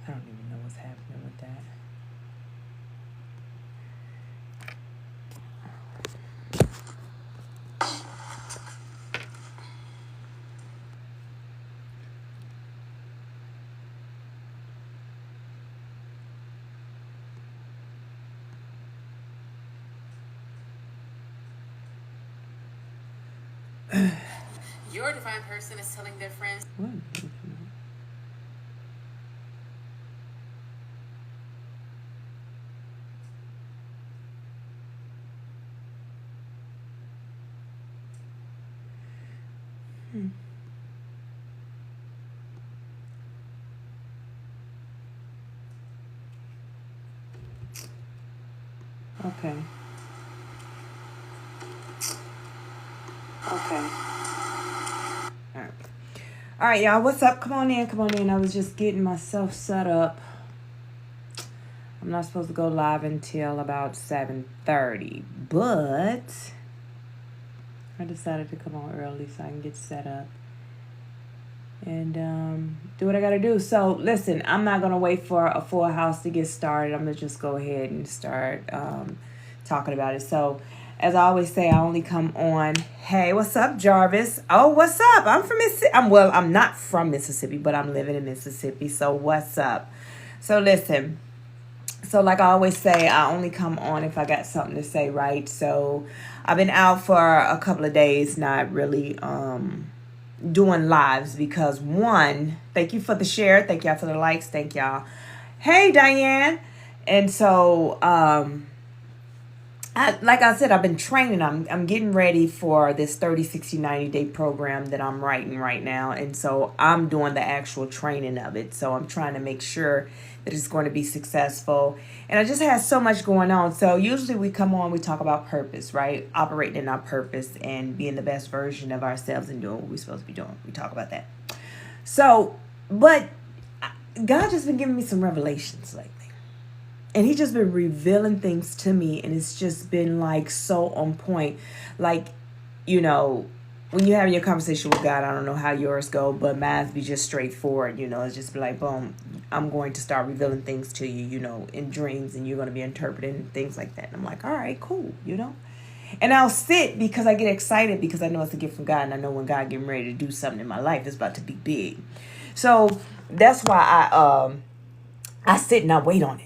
I don't even know what's happening with that. Your divine person is telling their friends. What? Hmm. Okay. Okay. All right. All right, y'all. What's up? Come on in. Come on in. I was just getting myself set up. I'm not supposed to go live until about 7:30, but I decided to come on early so I can get set up and do what I gotta do. So listen, I'm not gonna wait for a full house to get started. I'm gonna just go ahead and start talking about it. So as I always say, I only come on. Hey, what's up, Jarvis? Oh, what's up? I'm from Mississippi. I'm not from Mississippi, but I'm living in Mississippi. So what's up? So listen. So like I always say, I only come on if I got something to say, right? So I've been out for a couple of days, not really doing lives because one, thank you for the share, thank y'all for the likes, thank y'all. Hey Diane. And so like I said, I've been training. I'm getting ready for this 30, 60, 90-day program that I'm writing right now. And so I'm doing the actual training of it. So I'm trying to make sure that it's going to be successful. And I just had so much going on. So usually we come on, we talk about purpose, right? Operating in our purpose and being the best version of ourselves and doing what we're supposed to be doing. We talk about that. So, but God just been giving me some revelations lately. And he just been revealing things to me, and it's just been like so on point. Like, you know, when you have your conversation with God, I don't know how yours go, but mine's be just straightforward. It's just be like, boom, I'm going to start revealing things to you, in dreams, and you're going to be interpreting things like that. And I'm like, all right, cool. And I'll sit because I get excited because I know it's a gift from God, and I know when God getting ready to do something in my life, it's about to be big. So that's why I sit and I wait on it.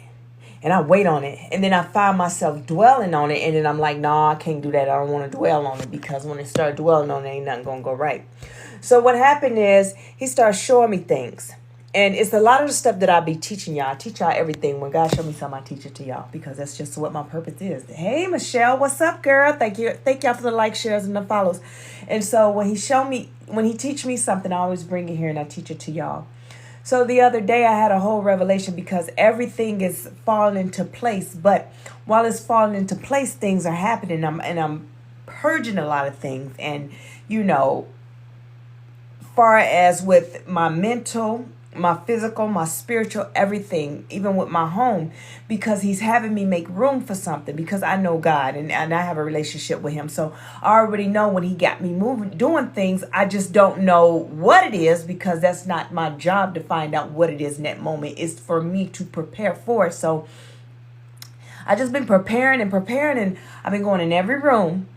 And I wait on it. And then I find myself dwelling on it. And then I'm like, nah, I can't do that. I don't want to dwell on it because when I start dwelling on it, ain't nothing going to go right. So what happened is he started showing me things. And it's a lot of the stuff that I be teaching y'all. I teach y'all everything. When God showed me something, I teach it to y'all because that's just what my purpose is. Hey, Michelle, what's up, girl? Thank you. Thank y'all for the likes, shares, and the follows. And so when he teach me something, I always bring it here and I teach it to y'all. So the other day I had a whole revelation because everything is falling into place. But while it's falling into place, things are happening. I'm purging a lot of things. And, far as with my mental, my physical, my spiritual, everything, even with my home, because he's having me make room for something because I know God and I have a relationship with him. So I already know when he got me moving, doing things, I just don't know what it is because that's not my job to find out what it is in that moment. It's for me to prepare for it. So I just been preparing and I've been going in every room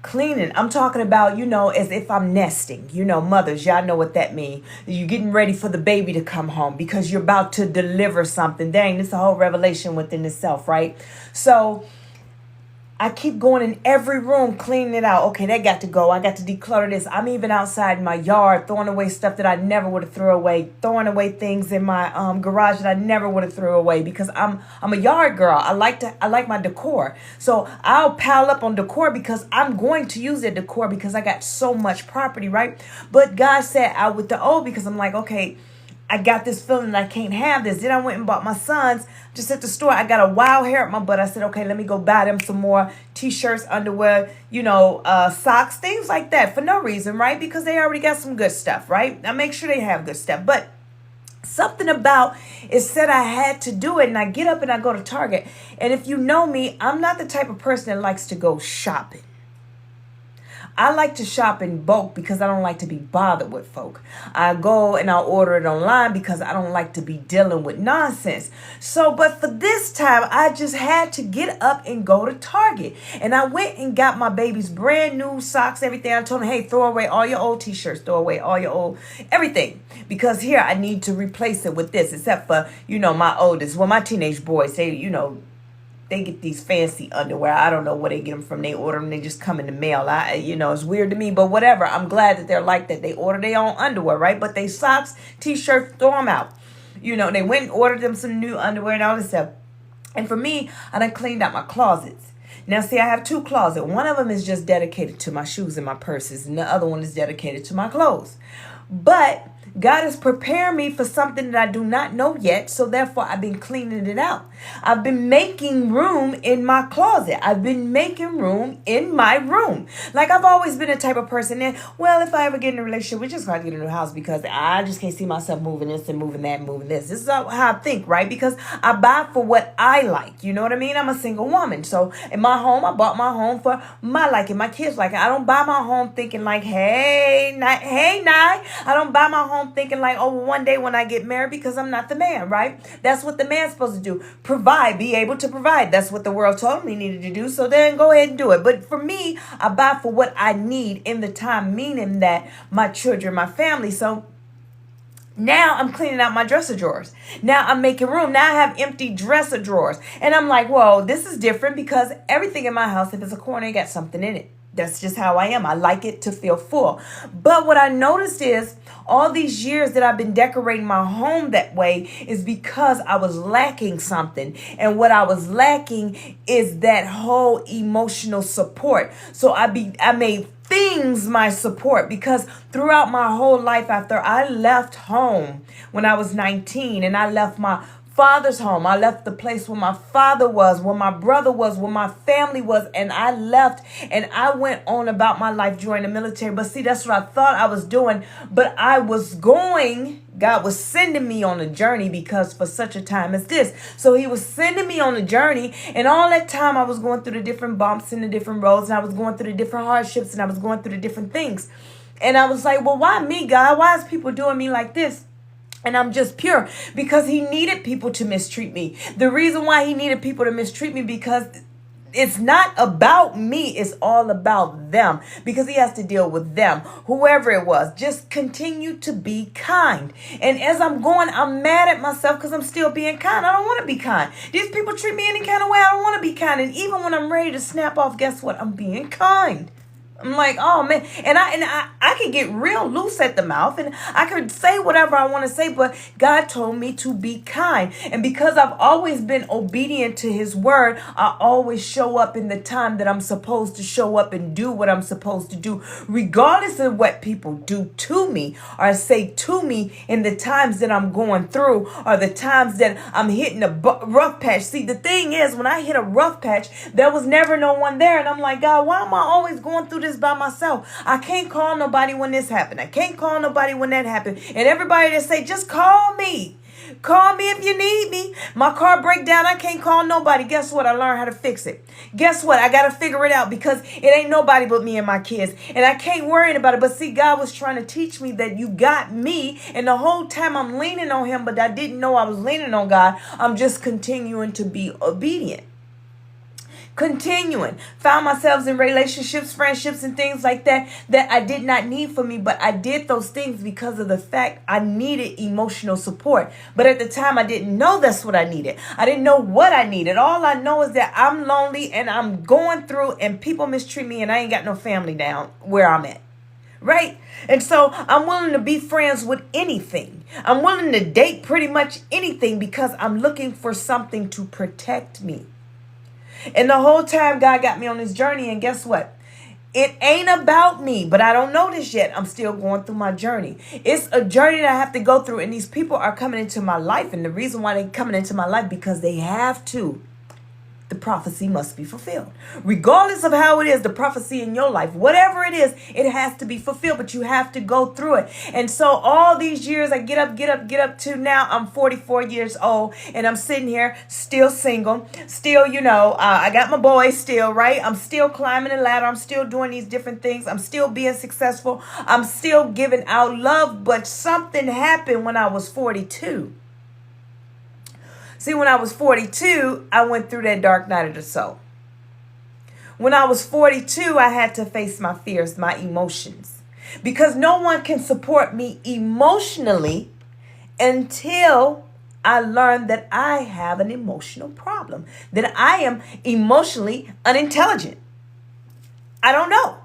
cleaning. I'm talking about, as if I'm nesting. Mothers, y'all know what that means. You're getting ready for the baby to come home because you're about to deliver something. Dang, it's a whole revelation within itself, right? So I keep going in every room, cleaning it out. Okay, that got to go. I got to declutter this. I'm even outside my yard, throwing away stuff that I never would have thrown away, throwing away things in my garage that I never would have thrown away because I'm a yard girl. I like my decor. So I'll pile up on decor because I'm going to use that decor because I got so much property, right? But God said out with the old because I'm like, okay, I got this feeling that I can't have this. Then I went and bought my sons just at the store. I got a wild hair at my butt. I said, okay, let me go buy them some more t-shirts, underwear, socks, things like that for no reason, right? Because they already got some good stuff, right? I make sure they have good stuff. But something about it said I had to do it. And I get up and I go to Target. And if you know me, I'm not the type of person that likes to go shopping. I like to shop in bulk because I don't like to be bothered with folk. I go and I'll order it online because I don't like to be dealing with nonsense. So, but for this time, I just had to get up and go to Target. And I went and got my baby's brand new socks, everything. I told him, hey, throw away all your old t-shirts, throw away all your old everything. Because here I need to replace it with this, except for, my oldest. Well, my teenage boys, they get these fancy underwear. I don't know where they get them from. They order them. They just come in the mail. It's weird to me, but whatever. I'm glad that they're like that. They order their own underwear, right? But they socks, t-shirts, throw them out. They went and ordered them some new underwear and all this stuff. And for me, I done cleaned out my closets. Now, see, I have two closets. One of them is just dedicated to my shoes and my purses, and the other one is dedicated to my clothes. But God has prepared me for something that I do not know yet, so therefore I've been cleaning it out. I've been making room in my closet. I've been making room in my room. Like, I've always been the type of person that, well, if I ever get in a relationship, we just got to get in a house because I just can't see myself moving this and moving that and moving this. This is how I think, right? Because I buy for what I like. You know what I mean? I'm a single woman. So in my home, I bought my home for my liking, my kids' liking. I don't buy my home thinking like, hey, Nye. I don't buy my home thinking like, oh, one day when I get married, because I'm not the man, right? That's what the man's supposed to do. Provide, be able to provide. That's what the world told me needed to do. So then go ahead and do it. But for me, I buy for what I need in the time, meaning that my children, my family. So now I'm cleaning out my dresser drawers. Now I'm making room. Now I have empty dresser drawers. And I'm like, whoa, this is different because everything in my house, if it's a corner, it got something in it. That's just how I am. I like it to feel full. But what I noticed is all these years that I've been decorating my home that way is because I was lacking something. And what I was lacking is that whole emotional support. So I made things my support, because throughout my whole life, after I left home when I was 19 and I left my father's home, I left the place where my father was, where my brother was, where my family was, and I left and I went on about my life during the military. But see, that's what I thought I was doing. But I was going, God was sending me on a journey because for such a time as this. So he was sending me on a journey, and all that time I was going through the different bumps and the different roads, and I was going through the different hardships, and I was going through the different things. And I was like, well, why me, God? Why is people doing me like this? And I'm just pure, because he needed people to mistreat me. The reason why he needed people to mistreat me, because it's not about me. It's all about them, because he has to deal with them, whoever it was. Just continue to be kind. And as I'm going, I'm mad at myself because I'm still being kind. I don't want to be kind. These people treat me any kind of way. I don't want to be kind. And even when I'm ready to snap off, guess what? I'm being kind. I'm like, oh man, and I can get real loose at the mouth, and I could say whatever I want to say, but God told me to be kind. And because I've always been obedient to his word, I always show up in the time that I'm supposed to show up and do what I'm supposed to do, regardless of what people do to me or say to me in the times that I'm going through, or the times that I'm hitting a rough patch. See, the thing is, when I hit a rough patch, there was never no one there. And I'm like, God, why am I always going through this by myself? I can't call nobody when this happened. I can't call nobody when that happened. And everybody that say, just call me. Call me if you need me. My car break down. I can't call nobody. Guess what? I learned how to fix it. Guess what? I got to figure it out, because it ain't nobody but me and my kids. And I can't worry about it. But see, God was trying to teach me that you got me. And the whole time I'm leaning on him, but I didn't know I was leaning on God. I'm just continuing to be obedient. Continuing. Found myself in relationships, friendships, and things like that I did not need for me, but I did those things because of the fact I needed emotional support. But at the time, I didn't know that's what I needed. I didn't know what I needed. All I know is that I'm lonely and I'm going through, and people mistreat me, and I ain't got no family down where I'm at. Right? And so I'm willing to be friends with anything. I'm willing to date pretty much anything, because I'm looking for something to protect me. And the whole time God got me on this journey, and guess what? It ain't about me, but I don't know this yet. I'm still going through my journey. It's a journey that I have to go through, and these people are coming into my life, and the reason why they're coming into my life, because they have to. the prophecy must be fulfilled. Regardless of how it is, the prophecy in your life, whatever it is, it has to be fulfilled, but you have to go through it. And so all these years, I get up to now, I'm 44 years old, and I'm sitting here still single, still, I got my boys still, right? I'm still climbing the ladder. I'm still doing these different things. I'm still being successful. I'm still giving out love, but something happened when I was 42. See, when I was 42, I went through that dark night of the soul. When I was 42, I had to face my fears, my emotions, because no one can support me emotionally until I learned that I have an emotional problem, that I am emotionally unintelligent. I don't know.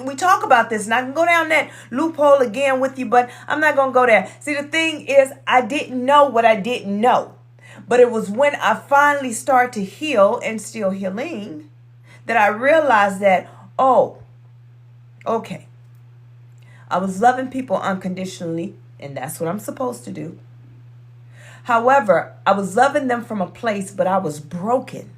We talk about this, and I can go down that loophole again with you, but I'm not going to go there. See, the thing is, I didn't know what I didn't know. But it was when I finally started to heal and still healing that I realized that, oh, okay. I was loving people unconditionally, and that's what I'm supposed to do. However, I was loving them from a place, but I was broken.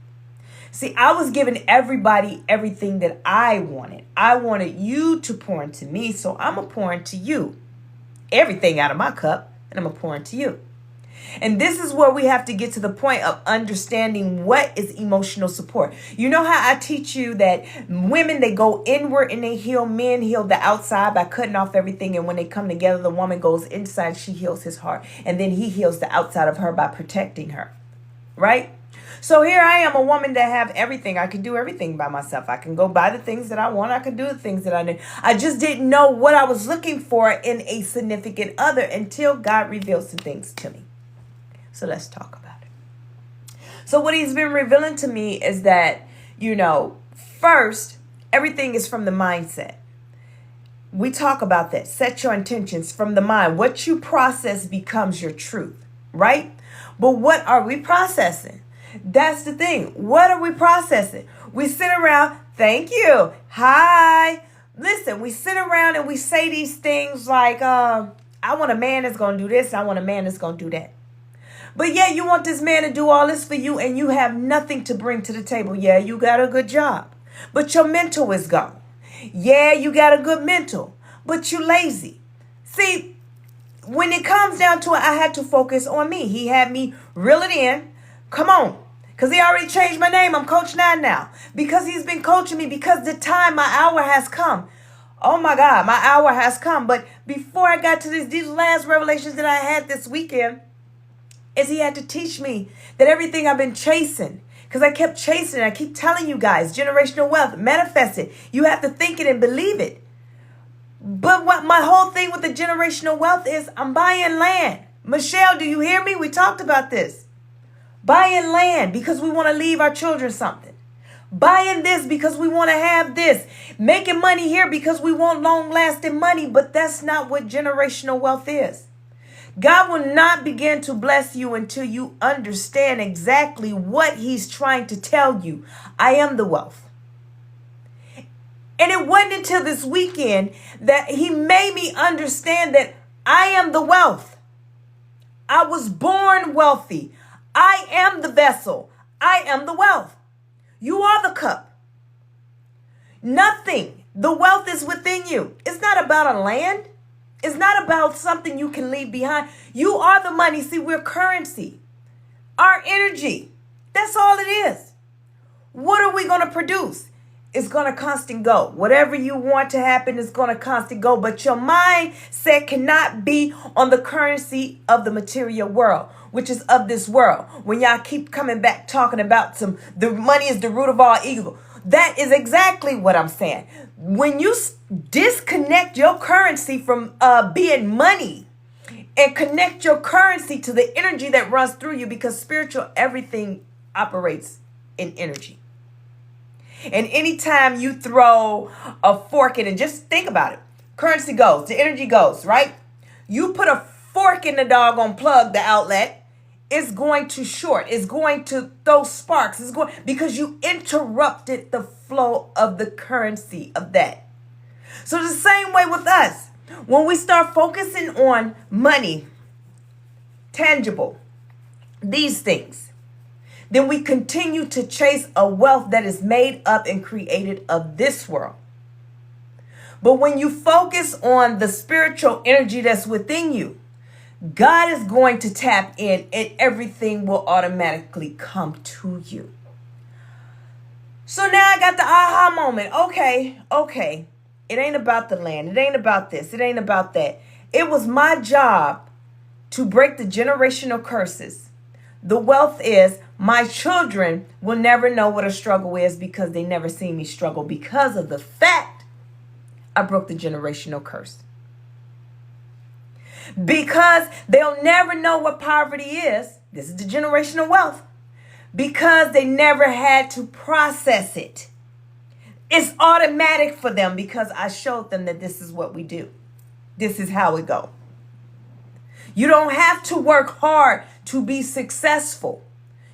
See, I was giving everybody everything that I wanted. I wanted you to pour into me, so I'm going to pour into you everything out of my cup, and I'm going to pour into you. And this is where we have to get to the point of understanding what is emotional support. You know how I teach you that women, they go inward and they heal, men heal the outside by cutting off everything. And when they come together, the woman goes inside, she heals his heart. And then he heals the outside of her by protecting her, right? So here I am, a woman that have everything. I can do everything by myself. I can go buy the things that I want. I can do the things that I need. I just didn't know what I was looking for in a significant other until God revealed some things to me. So let's talk about it. So what he's been revealing to me is that, first, everything is from the mindset. We talk about that. Set your intentions from the mind. What you process becomes your truth, right? But what are we processing? That's the thing. What are we processing? We sit around, thank you, hi. Listen, we sit around and we say these things like, I want a man that's going to do this. I want a man that's going to do that. But yeah, you want this man to do all this for you and you have nothing to bring to the table. Yeah, you got a good job, but your mental is gone. Yeah, you got a good mental, but you lazy. See, when it comes down to it, I had to focus on me. He had me reel it in. Come on. Because he already changed my name. I'm Coach 9 now. Because he's been coaching me. Because the time, my hour has come. Oh my God, my hour has come. But before I got to these last revelations that I had this weekend, is he had to teach me that everything I've been chasing, because I kept chasing it. I keep telling you guys, generational wealth, manifest it. You have to think it and believe it. But what my whole thing with the generational wealth is, I'm buying land. Michelle, do you hear me? We talked about this. Buying land because we want to leave our children something. Buying this because we want to have this. Making money here because we want long-lasting money. But that's not what generational wealth is. God will not begin to bless you until you understand exactly what he's trying to tell you. I am the wealth. And it wasn't until this weekend that he made me understand that I am the wealth. I was born wealthy. I am the vessel. I am the wealth. You are the cup. Nothing. The wealth is within you. It's not about a land. It's not about something you can leave behind. You are the money. See, we're currency. Our energy. That's all it is. What are we going to produce? It's going to constant go. Whatever you want to happen is going to constant go. But your mindset cannot be on the currency of the material world, which is of this world. When y'all keep coming back talking about the money is the root of all evil. That is exactly what I'm saying. When you disconnect your currency from being money and connect your currency to the energy that runs through you, because spiritual, everything operates in energy. And anytime you throw a fork in, and just think about it, currency goes, the energy goes, right? You put a fork in the doggone plug, the outlet, it's going to short. It's going to throw sparks. It's going because you interrupted the flow of the currency of that. So the same way with us, when we start focusing on money, tangible, these things then we continue to chase a wealth that is made up and created of this world. But when you focus on the spiritual energy that's within you, God is going to tap in and everything will automatically come to you. So now I got the aha moment. Okay. It ain't about the land. It ain't about this. It ain't about that. It was my job to break the generational curses. The wealth is my children will never know what a struggle is because they never seen me struggle because of the fact I broke the generational curse. Because they'll never know what poverty is. This is the generational wealth. Because they never had to process it. It's automatic for them because I showed them that this is what we do. This is how it go. You don't have to work hard to be successful.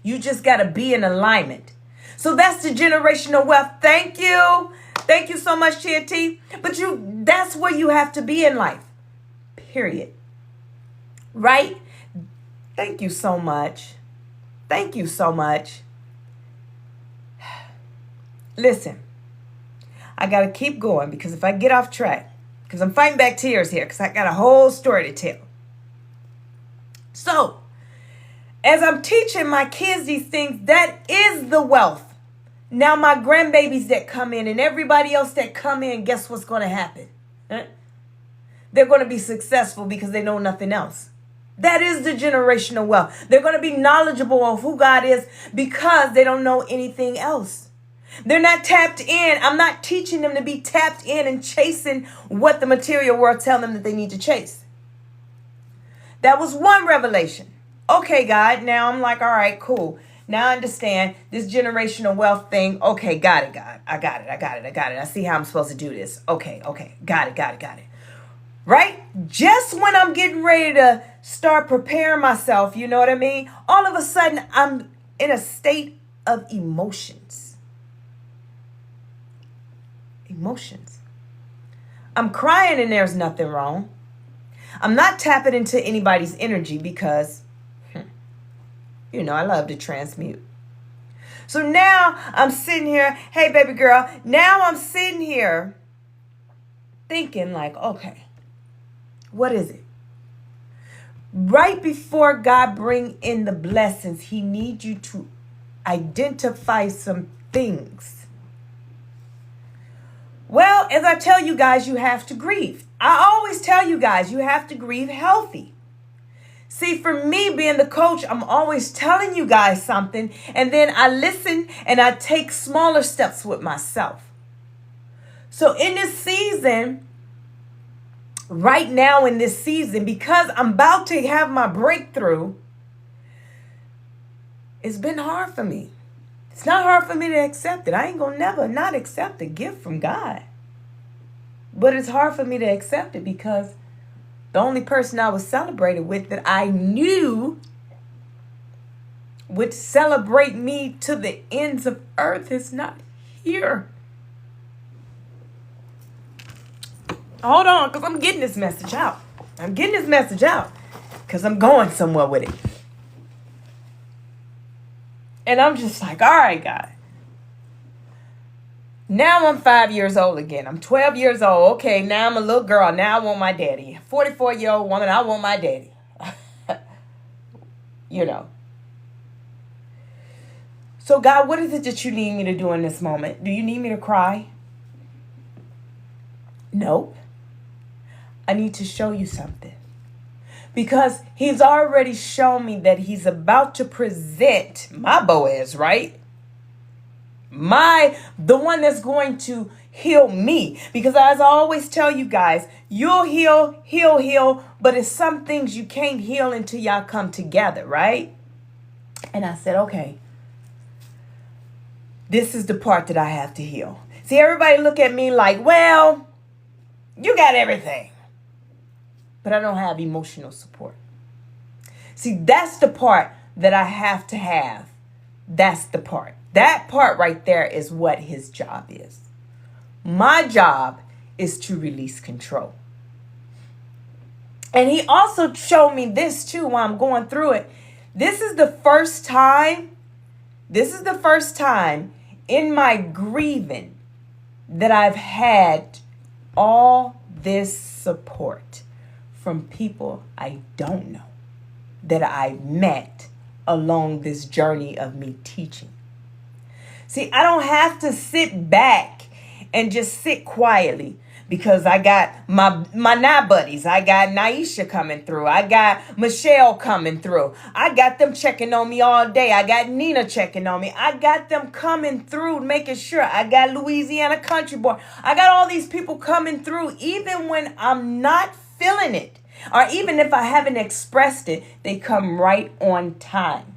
You just got to be in alignment. So that's the generational wealth. Thank you. Thank you so much, Chia T. But that's where you have to be in life. Period. Right? Thank you so much. Thank you so much. Listen, I got to keep going because if I get off track, because I'm fighting back tears here because I got a whole story to tell. So, as I'm teaching my kids these things, that is the wealth. Now, my grandbabies that come in and everybody else that come in, guess what's going to happen? They're going to be successful because they know nothing else. That is the generational wealth. They're going to be knowledgeable of who God is because they don't know anything else. They're not tapped in. I'm not teaching them to be tapped in and chasing what the material world tells them that they need to chase. That was one revelation. Okay, God. Now I'm like, all right, cool. Now I understand this generational wealth thing. Okay, got it, God. I got it. I see how I'm supposed to do this. Okay. Got it. Right? Just when I'm getting ready to start preparing myself, you know what I mean? All of a sudden, I'm in a state of emotions. I'm crying and there's nothing wrong. I'm not tapping into anybody's energy because, I love to transmute. So now I'm sitting here, hey, baby girl, now I'm sitting here thinking like, okay, what is it? Right before God bring in the blessings, he needs you to identify some things. Well, as I tell you guys, you have to grieve. I always tell you guys, you have to grieve healthy. See, for me being the coach, I'm always telling you guys something, and then I listen and I take smaller steps with myself. So in this season, right now in this season, because I'm about to have my breakthrough, it's been hard for me. It's not hard for me to accept it. I ain't gonna never not accept a gift from God. But it's hard for me to accept it because the only person I was celebrated with that I knew would celebrate me to the ends of earth is not here. Hold on, because I'm getting this message out. Because I'm going somewhere with it. And I'm just like, all right, God. Now I'm 5 years old again. I'm 12 years old. Okay, now I'm a little girl. Now I want my daddy. 44-year-old woman, I want my daddy. So, God, what is it that you need me to do in this moment? Do you need me to cry? Nope. I need to show you something. Because he's already shown me that he's about to present my Boaz, right? The one that's going to heal me. Because as I always tell you guys, you'll heal, but it's some things you can't heal until y'all come together, right? And I said, okay, this is the part that I have to heal. See, everybody look at me like, well, you got everything. But I don't have emotional support. See, that's the part that I have to have. That's the part. That part right there is what his job is. My job is to release control. And he also showed me this too while I'm going through it. This is the first time This is the first time in my grieving that I've had all this support from people I don't know that I've met along this journey of me teaching. See, I don't have to sit back and just sit quietly because I got my night buddies. I got Naisha coming through. I got Michelle coming through. I got them checking on me all day. I got Nina checking on me. I got them coming through, making sure. I got Louisiana Country Boy. I got all these people coming through, even when I'm not feeling it. Or even if I haven't expressed it, they come right on time.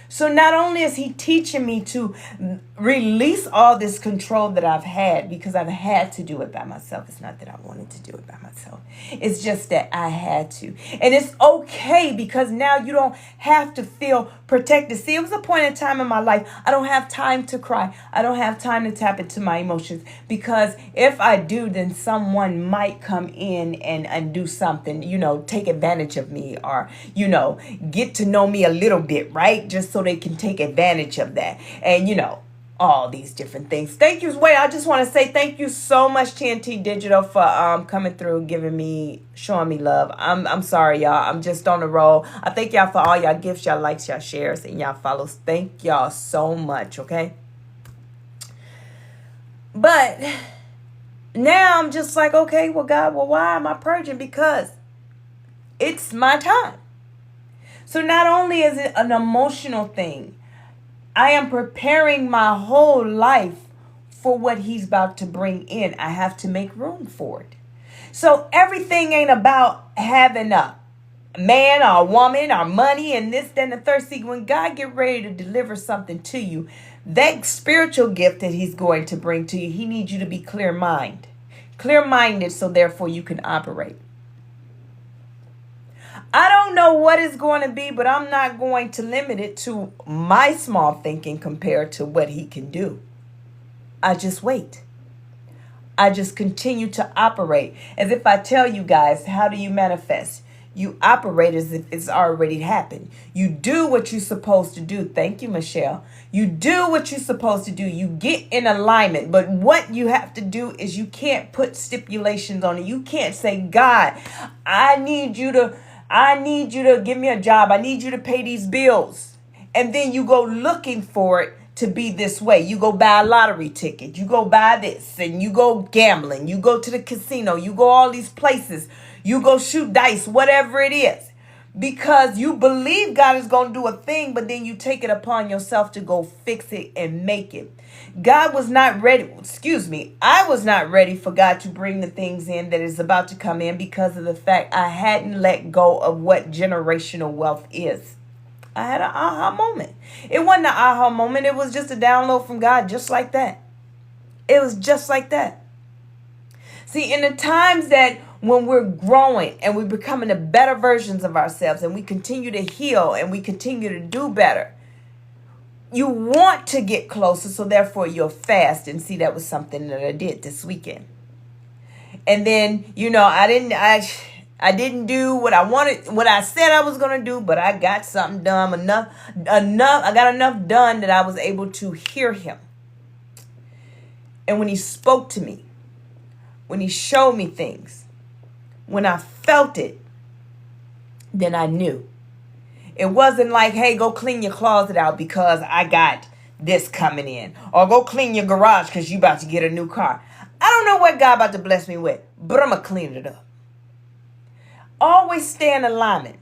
So not only is he teaching me to release all this control that I've had, because I've had to do it by myself. It's not that I wanted to do it by myself. It's just that I had to. And it's okay, because now you don't have to feel protected. See, it was a point in time in my life, I don't have time to cry. I don't have time to tap into my emotions, because if I do, then someone might come in and do something, take advantage of me, or, get to know me a little bit, right? Just so they can take advantage of that. And, all these different things. Thank you. Wait, I just want to say thank you so much, TNT Digital, for coming through, showing me love. I'm sorry, y'all. I'm just on the roll. I thank y'all for all y'all gifts, y'all likes, y'all shares, and y'all follows. Thank y'all so much, okay? But now I'm just like, okay, well, God, why am I purging? Because it's my time. So not only is it an emotional thing, I am preparing my whole life for what he's about to bring in. I have to make room for it. So everything ain't about having a man or a woman or money and this, then the third. See, when God get ready to deliver something to you, that spiritual gift that he's going to bring to you, he needs you to be clear-minded, so therefore you can operate. I don't know what it's going to be, but I'm not going to limit it to my small thinking compared to what he can do. I just wait. I just continue to operate. As if I tell you guys, how do you manifest? You operate as if it's already happened. You do what you're supposed to do. Thank you, Michelle. You do what you're supposed to do. You get in alignment. But what you have to do is you can't put stipulations on it. You can't say, God, I need you to give me a job. I need you to pay these bills. And then you go looking for it to be this way. You go buy a lottery ticket. You go buy this, and you go gambling. You go to the casino. You go all these places. You go shoot dice, whatever it is, because you believe God is going to do a thing, but then you take it upon yourself to go fix it and make it. I was not ready for God to bring the things in that is about to come in, because of the fact I hadn't let go of what generational wealth is. I had an aha moment. It wasn't an aha moment. It was just a download from God, just like that. It was just like that. See, in the times that when we're growing and we're becoming the better versions of ourselves, and we continue to heal and we continue to do better, you want to get closer, so therefore you'll fast. And see, that was something that I did this weekend. And then, I didn't do what I wanted, what I said I was going to do, but I got something done, I got enough done that I was able to hear him. And when he spoke to me, when he showed me things, when I felt it, then I knew. It wasn't like, hey, go clean your closet out because I got this coming in. Or go clean your garage because you about to get a new car. I don't know what God about to bless me with, but I'm going to clean it up. Always stay in alignment.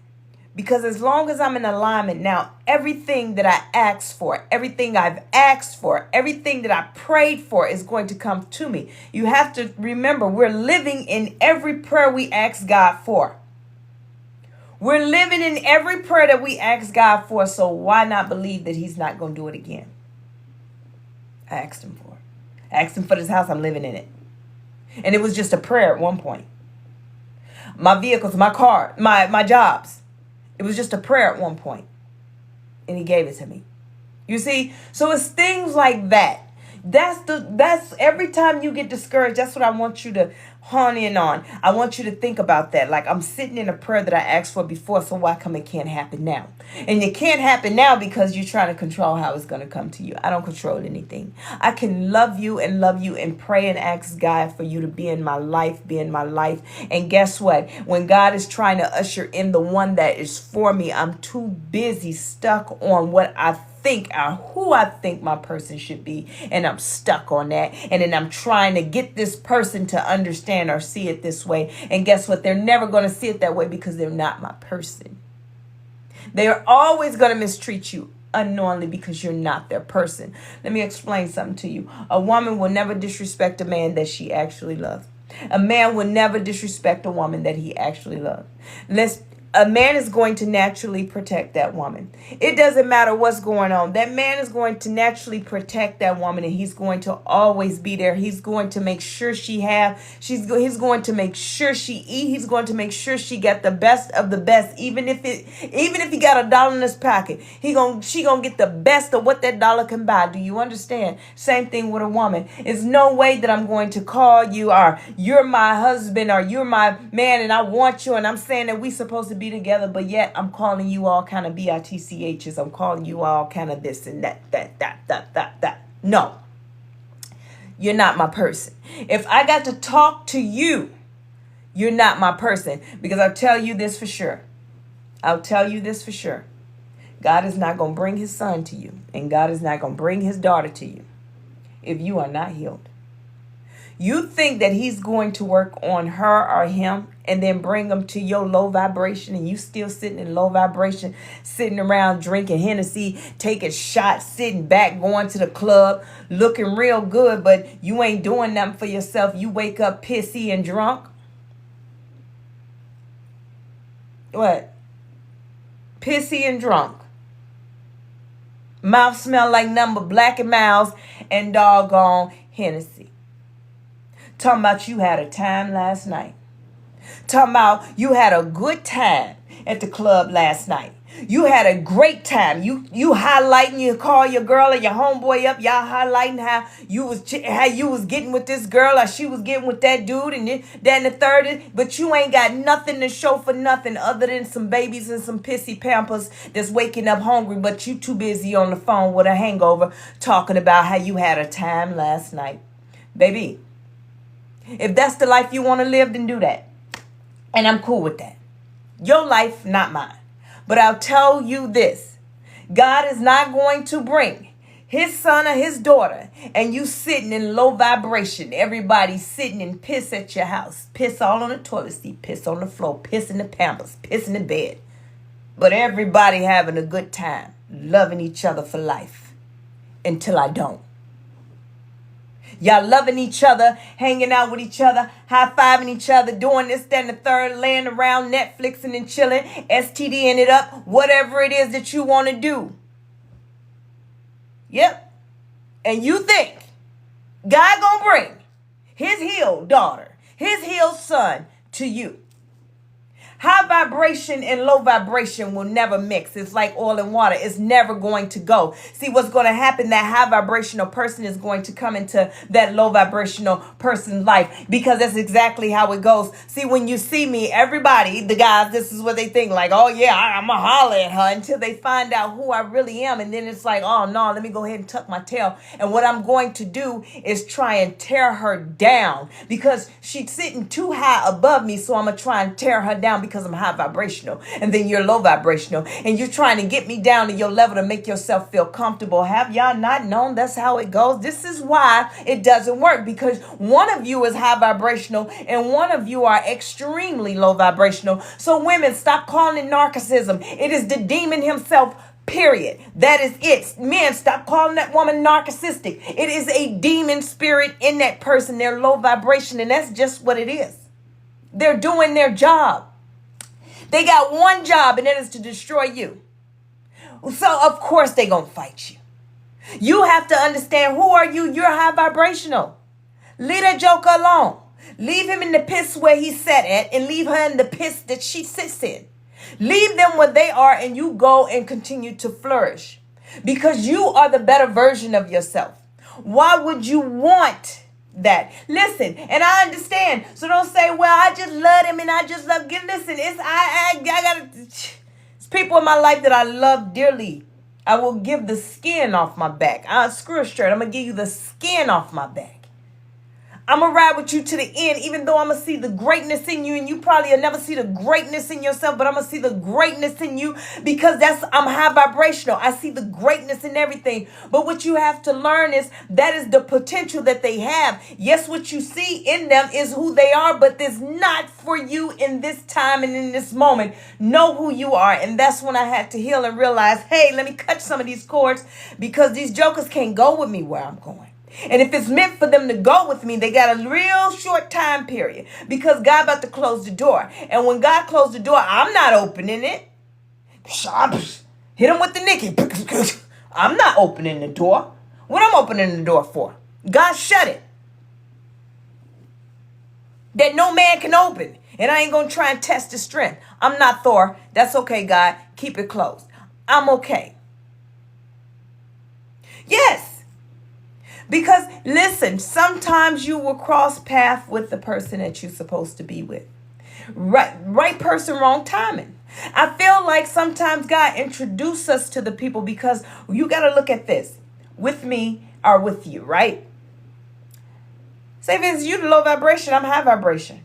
Because as long as I'm in alignment now, everything that I asked for, everything I've asked for, everything that I prayed for is going to come to me. You have to remember, we're living in every prayer we ask God for. We're living in every prayer that we ask God for, so why not believe that he's not going to do it again? I asked him for it. I asked him for this house, I'm living in it. And it was just a prayer at one point. My vehicles, my car, my jobs. It was just a prayer at one point. And he gave it to me. You see? So it's things like that. That's every time you get discouraged, that's what I want you to on and on. I want you to think about that. Like, I'm sitting in a prayer that I asked for before, so why come it can't happen now? And it can't happen now because you're trying to control how it's going to come to you. I don't control anything. I can love you and pray and ask God for you to be in my life, And guess what? When God is trying to usher in the one that is for me, I'm too busy stuck on what I think or who I think my person should be, and I'm stuck on that. And then I'm trying to get this person to understand or see it this way. And guess what? They're never going to see it that way because they're not my person. They're always going to mistreat you unknowingly because you're not their person. Let me explain something to you. A woman will never disrespect a man that she actually loves. A man will never disrespect a woman that he actually loves. A man is going to naturally protect that woman. It doesn't matter what's going on. That man is going to naturally protect that woman, and he's going to always be there. He's going to make sure he's going to make sure she eat. He's going to make sure she got the best of the best. Even if he got $1 in his pocket, she gonna get the best of what that dollar can buy. Do you understand? Same thing with a woman. It's no way that I'm going to call you or you're my husband or you're my man and I want you and I'm saying that we supposed to be together, but yet I'm calling you all kind of bitchs. I'm calling you all kind of this and that. No, you're not my person. If I got to talk to you, you're not my person, because I'll tell you this for sure. God is not going to bring his son to you, and God is not going to bring his daughter to you if you are not healed. You think that he's going to work on her or him and then bring them to your low vibration, and you still sitting in low vibration, sitting around drinking Hennessy, taking shots, sitting back, going to the club, looking real good, but you ain't doing nothing for yourself. You wake up pissy and drunk. What? Pissy and drunk. Mouth smell like number black and mouths and doggone Hennessy. Talking about you had a time last night. Talking about you had a good time at the club last night. You had a great time. You highlighting, you call your girl or your homeboy up, y'all highlighting how you was getting with this girl or she was getting with that dude and then the third, but you ain't got nothing to show for nothing other than some babies and some pissy pampers that's waking up hungry, but you too busy on the phone with a hangover talking about how you had a time last night. Baby, if that's the life you want to live, then do that. And I'm cool with that. Your life, not mine. But I'll tell you this. God is not going to bring his son or his daughter and you sitting in low vibration. Everybody sitting in piss at your house. Piss all on the toilet seat. Piss on the floor. Piss in the pampers. Piss in the bed. But everybody having a good time. Loving each other for life. Until I don't. Y'all loving each other, hanging out with each other, high-fiving each other, doing this, that, and the third, laying around, Netflixing and chilling, STDing it up, whatever it is that you want to do. Yep. And you think God gonna bring his healed daughter, his healed son to you. High vibration and low vibration will never mix. It's like oil and water. It's never going to go. See, what's going to happen, that high vibrational person is going to come into that low vibrational person's life, because that's exactly how it goes. See, when you see me, everybody, the guys, this is what they think, like, oh yeah, I'm going to holler at her, until they find out who I really am. And then it's like, oh no, let me go ahead and tuck my tail. And what I'm going to do is try and tear her down, because she's sitting too high above me. So I'm going to try and tear her down, because I'm high vibrational and then you're low vibrational, and you're trying to get me down to your level to make yourself feel comfortable. Have y'all not known that's how it goes? This is why it doesn't work, because one of you is high vibrational and one of you are extremely low vibrational. So women, stop calling it narcissism. It is the demon himself. Period. That is it. Men, stop calling that woman narcissistic. It is a demon spirit in that person. They're low vibration, and that's just what it is. They're doing their job. They got one job, and that is to destroy you. So, of course, they're going to fight you. You have to understand, who are you? You're high vibrational. Leave that joker alone. Leave him in the piss where he sat at, and leave her in the piss that she sits in. Leave them where they are, and you go and continue to flourish, because you are the better version of yourself. Why would you want that. Listen, and I understand. So don't say, well, I just love him and I just love. Listen, I gotta. It's people in my life that I love dearly. I will give the skin off my back. Screw a shirt. I'm gonna give you the skin off my back. I'm going to ride with you to the end, even though I'm going to see the greatness in you, and you probably will never see the greatness in yourself, but I'm going to see the greatness in you because I'm high vibrational. I see the greatness in everything. But what you have to learn is that is the potential that they have. Yes, what you see in them is who they are, but it's not for you in this time and in this moment. Know who you are. And that's when I had to heal and realize, hey, let me cut some of these cords because these jokers can't go with me where I'm going. And if it's meant for them to go with me, they got a real short time period because God about to close the door. And when God closed the door, I'm not opening it. Hit him with the Nicky. I'm not opening the door. What I'm opening the door for? God shut it. That no man can open. And I ain't going to try and test his strength. I'm not Thor. That's okay, God. Keep it closed. I'm okay. Yes. Because, listen, sometimes you will cross paths with the person that you're supposed to be with. Right person, wrong timing. I feel like sometimes God introduces us to the people because you got to look at this. With me or with you, right? Say if it's you, the low vibration, I'm high vibration.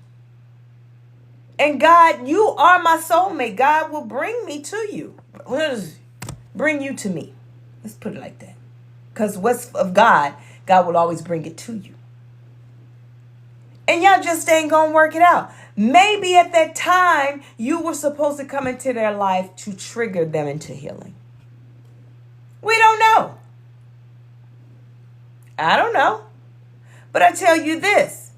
And God, you are my soulmate. God will bring me to you. Bring you to me. Let's put it like that. Because what's of God, God will always bring it to you. And y'all just ain't going to work it out. Maybe at that time, you were supposed to come into their life to trigger them into healing. We don't know. I don't know. But I tell you this.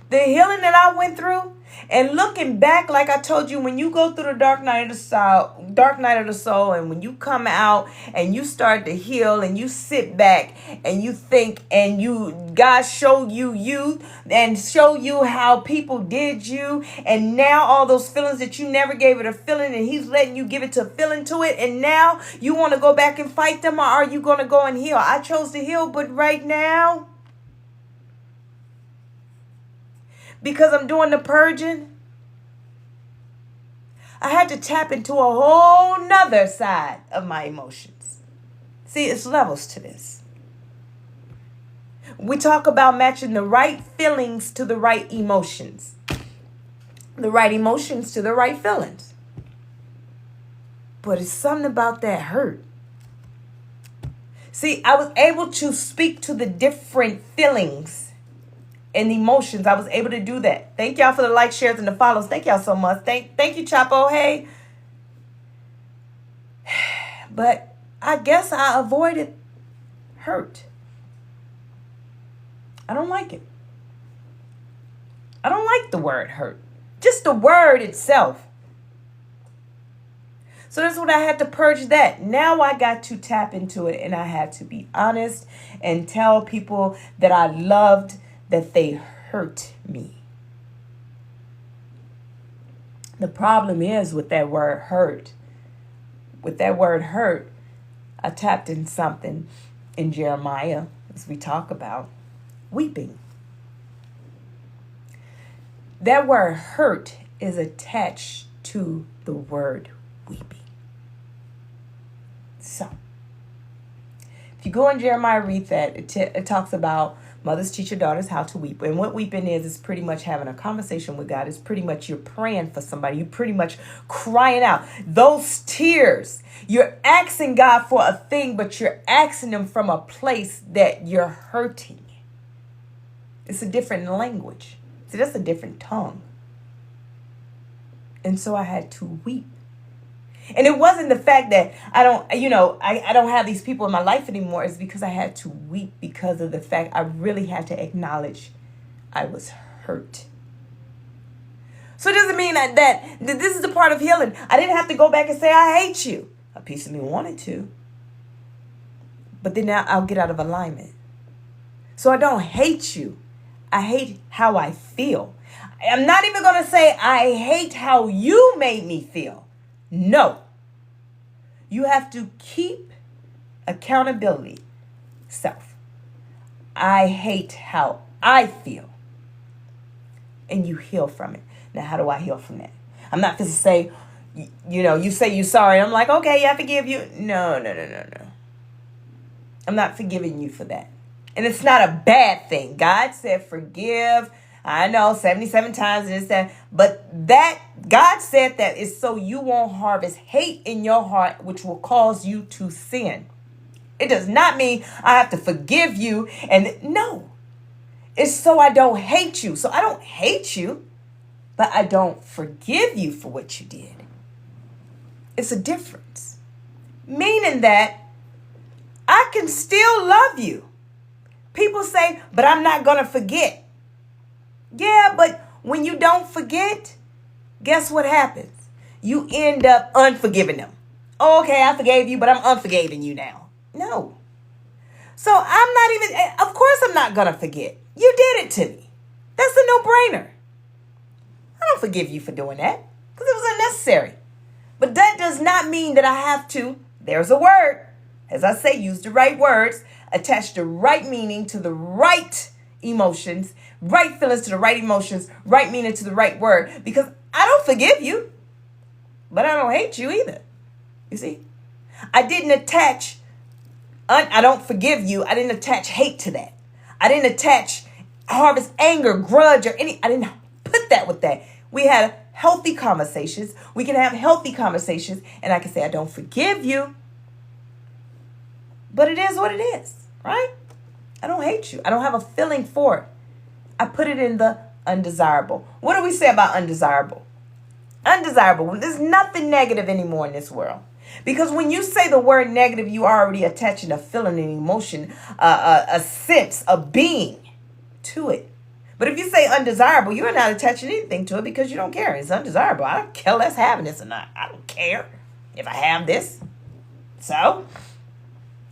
The healing that I went through, and looking back, like I told you, when you go through the dark night of the soul, and when you come out and you start to heal and you sit back and you think and God showed you and show you how people did you, and now all those feelings that you never gave it a feeling, and he's letting you give it a feeling to it, and now you want to go back and fight them, or are you going to go and heal? I chose to heal, but right now, because I'm doing the purging, I had to tap into a whole nother side of my emotions. See, it's levels to this. We talk about matching the right feelings to the right emotions. The right emotions to the right feelings. But it's something about that hurt. See, I was able to speak to the different feelings and emotions. I was able to do that. Thank y'all for the likes, shares, and the follows. Thank y'all so much. Thank you, Chapo. Hey. But I guess I avoided hurt. I don't like it. I don't like the word hurt. Just the word itself. So that's what I had to purge that. Now I got to tap into it, and I had to be honest and tell people that I loved that they hurt me. The problem is with that word hurt. With that word hurt, I tapped in something in Jeremiah, as we talk about, weeping. That word hurt is attached to the word weeping. So, if you go in Jeremiah, read that, it talks about mothers teach your daughters how to weep. And what weeping is pretty much having a conversation with God. It's pretty much you're praying for somebody. You're pretty much crying out. Those tears, you're asking God for a thing, but you're asking him from a place that you're hurting. It's a different language. See, that's a different tongue. And so I had to weep. And it wasn't the fact that I don't have these people in my life anymore. It's because I had to weep because of the fact I really had to acknowledge I was hurt. So it doesn't mean that this is the part of healing. I didn't have to go back and say, I hate you. A piece of me wanted to. But then now I'll get out of alignment. So I don't hate you. I hate how I feel. I'm not even going to say I hate how you made me feel. No. You have to keep accountability. Self. I hate how I feel. And you heal from it. Now, how do I heal from that? I'm not going to say, you say you're sorry. I'm like, okay, yeah, I forgive you. No. I'm not forgiving you for that. And it's not a bad thing. God said forgive. I know 77 times this, that. But that, God said that is so you won't harvest hate in your heart, which will cause you to sin. It does not mean I have to forgive you. And no, it's so I don't hate you. So I don't hate you, but I don't forgive you for what you did. It's a difference. Meaning that I can still love you. People say, but I'm not going to forget. Yeah, but when you don't forget, guess what happens? You end up unforgiving them. Okay, I forgave you, but I'm unforgiving you now. No. So I'm not even, of course I'm not going to forget. You did it to me. That's a no-brainer. I don't forgive you for doing that because it was unnecessary. But that does not mean that I have to, there's a word, as I say, use the right words, attach the right meaning to the right emotions, right feelings to the right emotions, right meaning to the right word, because I don't forgive you, but I don't hate you either. You see, I didn't attach, I don't forgive you. I didn't attach hate to that. I didn't attach harvest anger, grudge, or I didn't put that with that. We had healthy conversations. We can have healthy conversations, and I can say, I don't forgive you, but it is what it is, right? I don't hate you. I don't have a feeling for it. I put it in the undesirable. What do we say about undesirable? Undesirable. There's nothing negative anymore in this world. Because when you say the word negative, you are already attaching a feeling, an emotion, a sense, a being to it. But if you say undesirable, you're not attaching anything to it because you don't care. It's undesirable. I don't care less having this or not. I don't care if I have this. So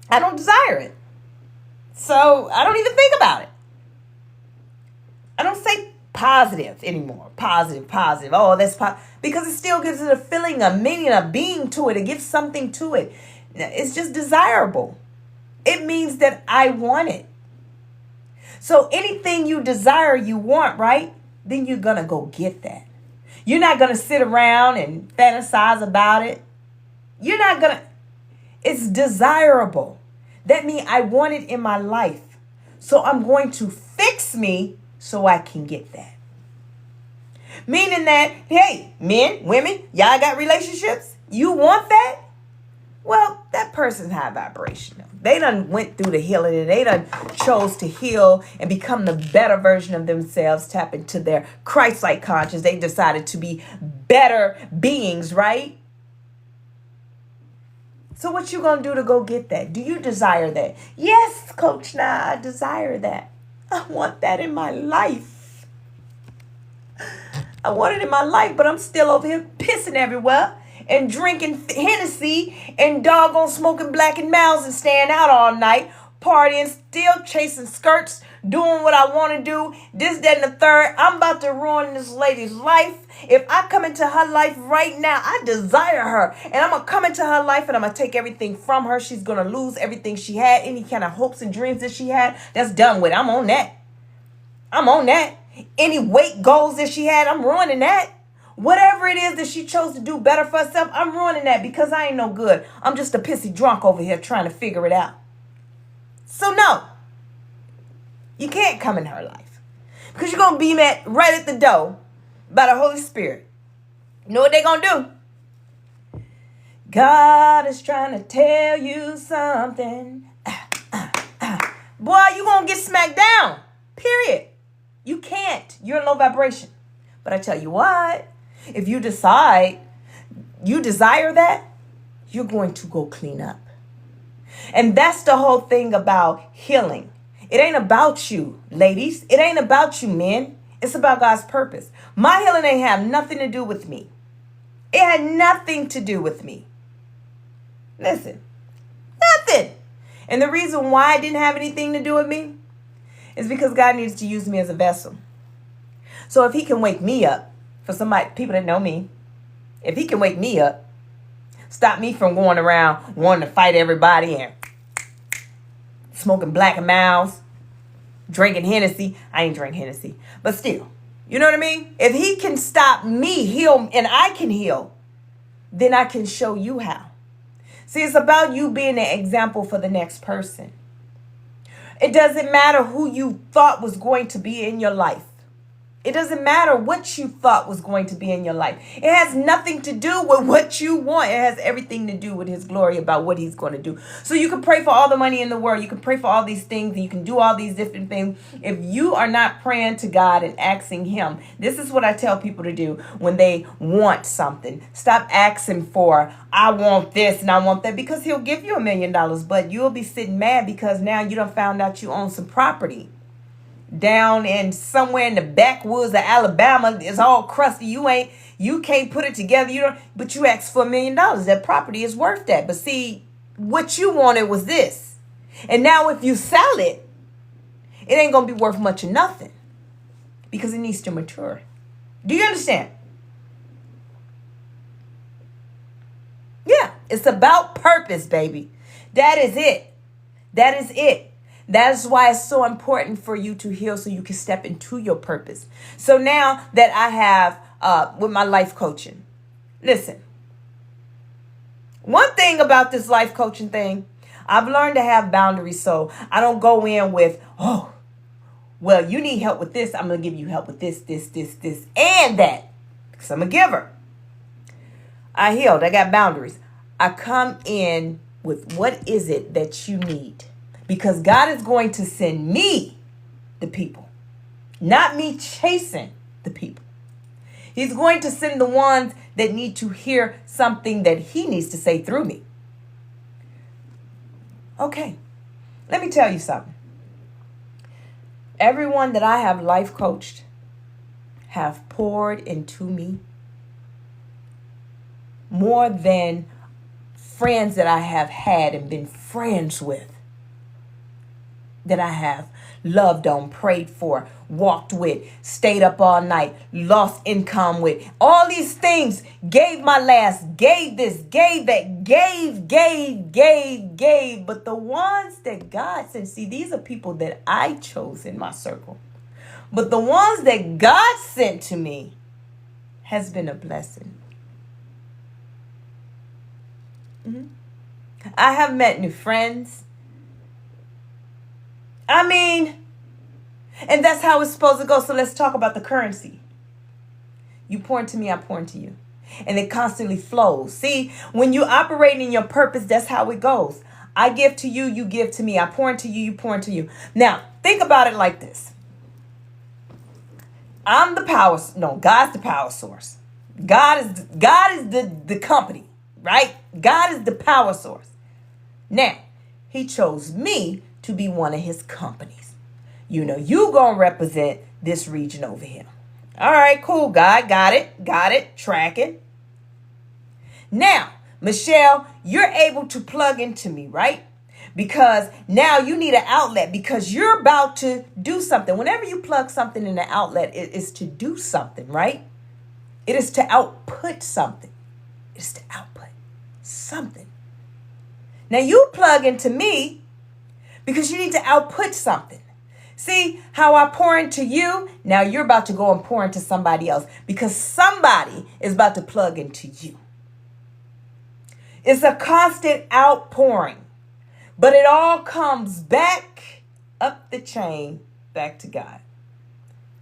I don't desire it. So I don't even think about it. I don't say positive anymore. Positive. Oh, that's positive. Because it still gives it a feeling, a meaning, a being to it. It gives something to it. It's just desirable. It means that I want it. So anything you desire, you want, right? Then you're going to go get that. You're not going to sit around and fantasize about it. You're not going to. It's desirable. That means I want it in my life. So I'm going to fix me so I can get that. Meaning that, hey, men, women, y'all got relationships? You want that? Well, that person's high vibrational. They done went through the healing and they done chose to heal and become the better version of themselves, tap into their Christ-like conscience. They decided to be better beings, right? So what you gonna do to go get that? Do you desire that? Yes, Coach Nah, I desire that. I want that in my life. I want it in my life, but I'm still over here pissing everywhere and drinking Hennessy and doggone smoking Black and Mounds and staying out all night, partying, still chasing skirts, doing what I want to do, this, that, and the third. I'm about to ruin this lady's life. If I come into her life right now, I desire her. And I'm going to come into her life and I'm going to take everything from her. She's going to lose everything she had, any kind of hopes and dreams that she had. That's done with. I'm on that. Any weight goals that she had, I'm ruining that. Whatever it is that she chose to do better for herself, I'm ruining that because I ain't no good. I'm just a pissy drunk over here trying to figure it out. So no, you can't come in her life because you're going to be met right at the door by the Holy Spirit. You know what they're going to do? God is trying to tell you something. Boy, you're going to get smacked down. Period. You can't. You're in low vibration. But I tell you what, if you decide you desire that, you're going to go clean up. And that's the whole thing about healing. It ain't about you, ladies. It ain't about you, men. It's about God's purpose. My healing ain't have nothing to do with me. It had nothing to do with me. Listen, nothing. And the reason why it didn't have anything to do with me is because God needs to use me as a vessel. So if he can wake me up, for people that know me, if he can wake me up, stop me from going around wanting to fight everybody and smoking Black and Mounds, drinking Hennessy. I ain't drink Hennessy, but still, you know what I mean? If he can stop me, heal, and I can heal, then I can show you how. See, it's about you being an example for the next person. It doesn't matter who you thought was going to be in your life. It doesn't matter what you thought was going to be in your life. It has nothing to do with what you want. It has everything to do with his glory, about what he's going to do. So you can pray for all the money in the world. You can pray for all these things, and you can do all these different things. If you are not praying to God and asking him, this is what I tell people to do when they want something. Stop asking for, I want this and I want that, because he'll give you $1 million, but you'll be sitting mad because now you done found out you own some property down in somewhere in the backwoods of Alabama. It's all crusty. You can't put it together. But you asked for $1 million. That property is worth that. But see, what you wanted was this. And now if you sell it, it ain't going to be worth much of nothing, because it needs to mature. Do you understand? Yeah, it's about purpose, baby. That is it. That is it. That's why it's so important for you to heal, so you can step into your purpose. So now that I have with my life coaching, listen, one thing about this life coaching thing, I've learned to have boundaries. So I don't go in with, oh, well, you need help with this. I'm going to give you help with this, and that, because I'm a giver. I healed. I got boundaries. I come in with, what is it that you need? Because God is going to send me the people, not me chasing the people. He's going to send the ones that need to hear something that he needs to say through me. Okay, let me tell you something. Everyone that I have life coached have poured into me more than friends that I have had and been friends with, that I have loved on, prayed for, walked with, stayed up all night, lost income with. All these things, gave my last, gave this, gave that, gave. But the ones that God sent, see, these are people that I chose in my circle. But the ones that God sent to me has been a blessing. I have met new friends. I mean, and that's how it's supposed to go. So let's talk about the currency. You pour into me, I pour into you. And it constantly flows. See, when you operate in your purpose, that's how it goes. I give to you, you give to me. I pour into you, you pour into you. Now, think about it like this. God's the power source. God is the company, right? God is the power source. Now, he chose me to be one of his companies. You gonna represent this region over here. All right, cool. God, got it, tracking. Now, Michelle, you're able to plug into me, right? Because now you need an outlet, because you're about to do something. Whenever you plug something in the outlet, it is to do something, right? It is to output something. It's to output something. Now you plug into me because you need to output something. See how I pour into you? Now you're about to go and pour into somebody else, because somebody is about to plug into you. It's a constant outpouring, but it all comes back up the chain, back to God,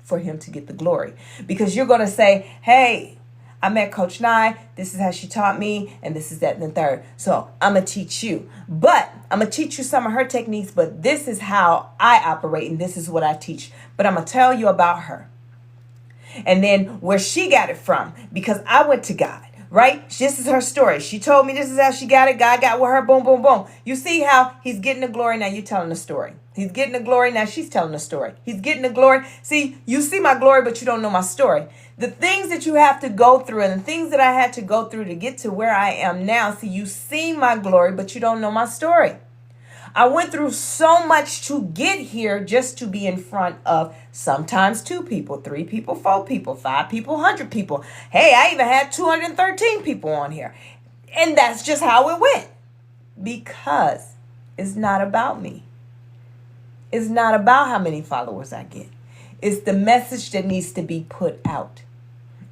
for him to get the glory. Because you're going to say, hey, I met Coach Nye. This is how she taught me. And this is that and the third. So I'm going to teach you. But I'm going to teach you some of her techniques. But this is how I operate. And this is what I teach. But I'm going to tell you about her. And then where she got it from. Because I went to God. Right? This is her story. She told me this is how she got it. God got with her. Boom, boom, boom. You see how he's getting the glory. Now you're telling the story. He's getting the glory. Now she's telling the story. He's getting the glory. See, you see my glory, but you don't know my story. The things that you have to go through and the things that I had to go through to get to where I am now. See, you see my glory, but you don't know my story. I went through so much to get here just to be in front of sometimes 2 people, 3 people, 4 people, 5 people, 100 people. Hey, I even had 213 people on here. And that's just how it went. Because it's not about me. It's not about how many followers I get. It's the message that needs to be put out.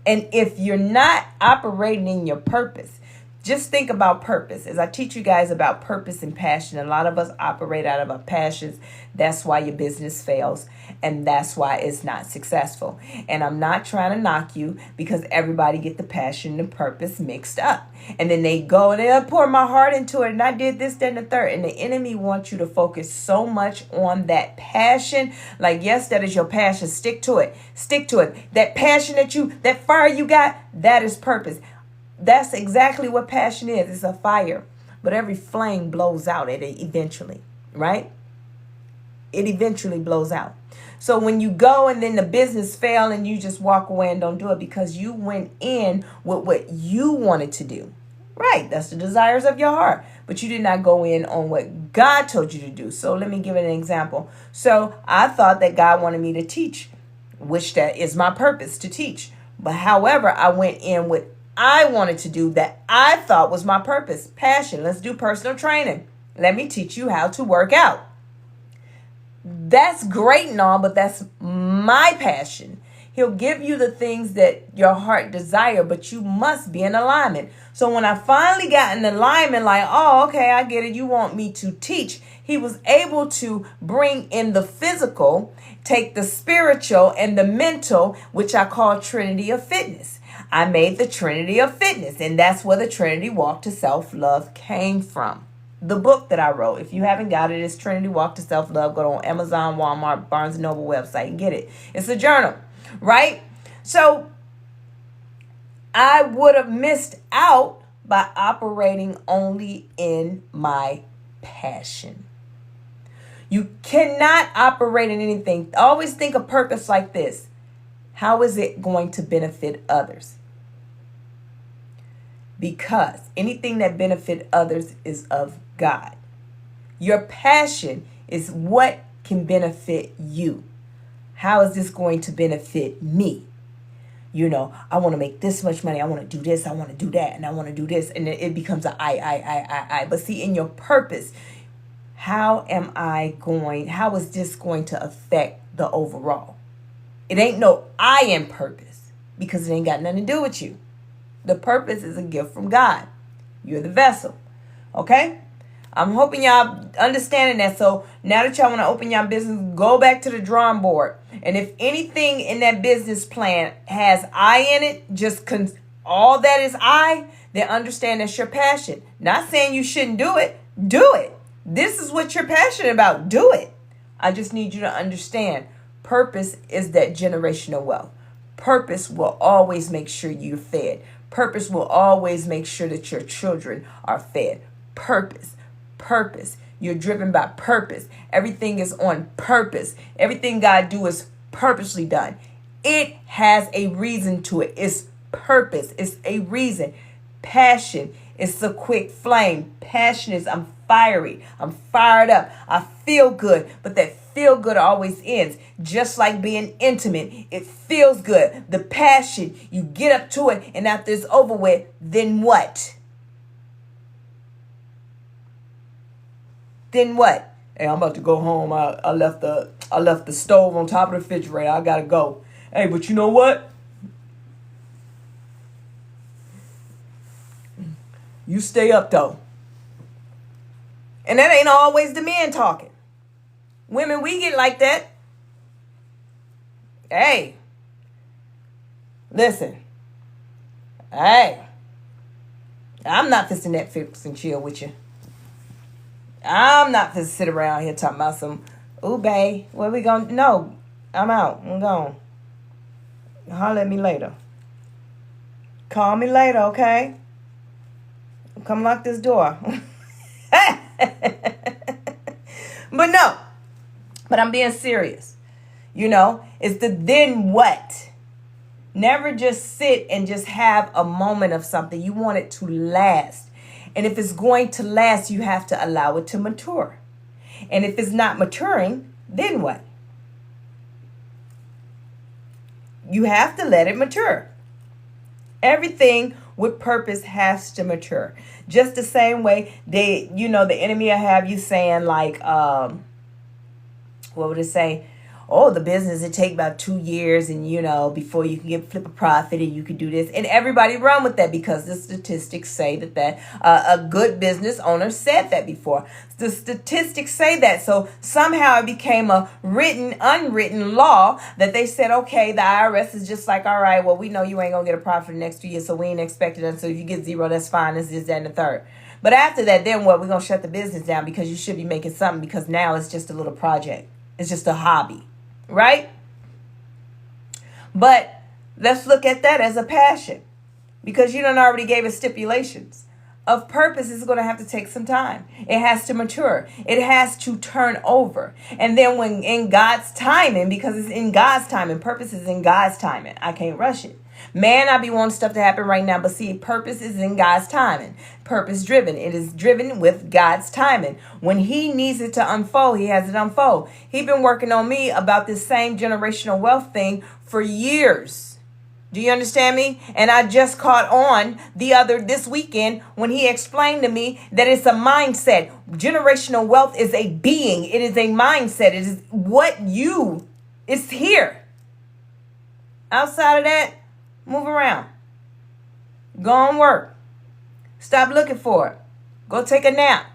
And if you're not operating in your purpose, just think about purpose. As I teach you guys about purpose and passion, a lot of us operate out of our passions. That's why your business fails. And that's why it's not successful. And I'm not trying to knock you, because everybody get the passion and purpose mixed up. And then they go and they pour my heart into it. And I did this, then the third. And the enemy wants you to focus so much on that passion. Like, yes, that is your passion. Stick to it. Stick to it. That passion that fire you got, that is purpose. That's exactly what passion is. It's a fire. But every flame blows out eventually, right? It eventually blows out. So when you go and then the business fail and you just walk away and don't do it because you went in with what you wanted to do. Right. That's the desires of your heart. But you did not go in on what God told you to do. So let me give an example. So I thought that God wanted me to teach, which that is my purpose, to teach. But however, I went in with I wanted to do that I thought was my purpose, passion. Let's do personal training. Let me teach you how to work out. That's great and all, but that's my passion. He'll give you the things that your heart desire, but you must be in alignment. So when I finally got in alignment, like, oh, okay, I get it. You want me to teach. He was able to bring in the physical, take the spiritual and the mental, which I call Trinity of Fitness. I made the Trinity of Fitness, and that's where the Trinity Walk to Self-Love came from. The book that I wrote, if you haven't got it, it's Trinity Walk to Self-Love. Go on Amazon, Walmart, Barnes & Noble website and get it. It's a journal, right? So I would have missed out by operating only in my passion. You cannot operate in anything. Always think of purpose like this. How is it going to benefit others? Because anything that benefits others is of God. Your passion is what can benefit you. How is this going to benefit me? You know, I want to make this much money. I want to do this. I want to do that. And I want to do this. And it becomes a I. But see, in your purpose, how is this going to affect the overall? It ain't no I in purpose, because it ain't got nothing to do with you. The purpose is a gift from God. You're the vessel. Okay? I'm hoping y'all understanding that. So now that y'all want to open your business, go back to the drawing board. And if anything in that business plan has I in it, all that is I, then understand that's your passion. Not saying you shouldn't do it. Do it. This is what you're passionate about. Do it. I just need you to understand. Purpose is that generational wealth. Purpose will always make sure you're fed. Purpose will always make sure that your children are fed. Purpose. You're driven by purpose. Everything is on purpose. Everything God do is purposely done. It has a reason to it. It's purpose. It's a reason. Passion is a quick flame. Passion is I'm fiery. I'm fired up. I feel good. But that feel good always ends. Just like being intimate. It feels good. The passion, you get up to it, and after it's over with, then what? Then what? Hey, I'm about to go home. I left the stove on top of the refrigerator. I gotta go. Hey, but you know what? You stay up though. And that ain't always the men talking. Women, we get like that. Hey. Listen. Hey. I'm not fixing Netflix and chill with you. I'm not going to sit around here talking about some, ooh, babe, where we going? No, I'm out. I'm gone. Holler at me later. Call me later, okay? Come lock this door. But no. But I'm being serious. You know, it's the then what? Never just sit and just have a moment of something. You want it to last. And if it's going to last, you have to allow it to mature. And if it's not maturing, then what? You have to let it mature. Everything with purpose has to mature. Just the same way the enemy will have you saying like, what would it say? Oh, the business, it take about 2 years, and before you can flip a profit, and you can do this, and everybody run with that because the statistics say that a good business owner said that before. The statistics say that, so somehow it became a unwritten law that they said, okay, the IRS is just like, all right, well, we know you ain't gonna get a profit for the next 2 years, so we ain't expecting it. So if you get zero, that's fine. This is that and the third. But after that, then what? We're gonna shut the business down because you should be making something, because now it's just a little project. It's just a hobby. Right? But let's look at that as a passion, because you done already gave us stipulations. Of purpose is going to have to take some time. It has to mature. It has to turn over. And then when in God's timing, because it's in God's timing, purpose is in God's timing. I can't rush it. Man, I be wanting stuff to happen right now, but see, purpose is in God's timing. Purpose driven. It is driven with God's timing. When he needs it to unfold, he has it unfold. He been working on me about this same generational wealth thing for years. Do you understand me? And I just caught on this weekend when he explained to me that it's a mindset. Generational wealth is a being. It is a mindset. It is it's here. Outside of that, move around. Go on work. Stop looking for it. Go take a nap.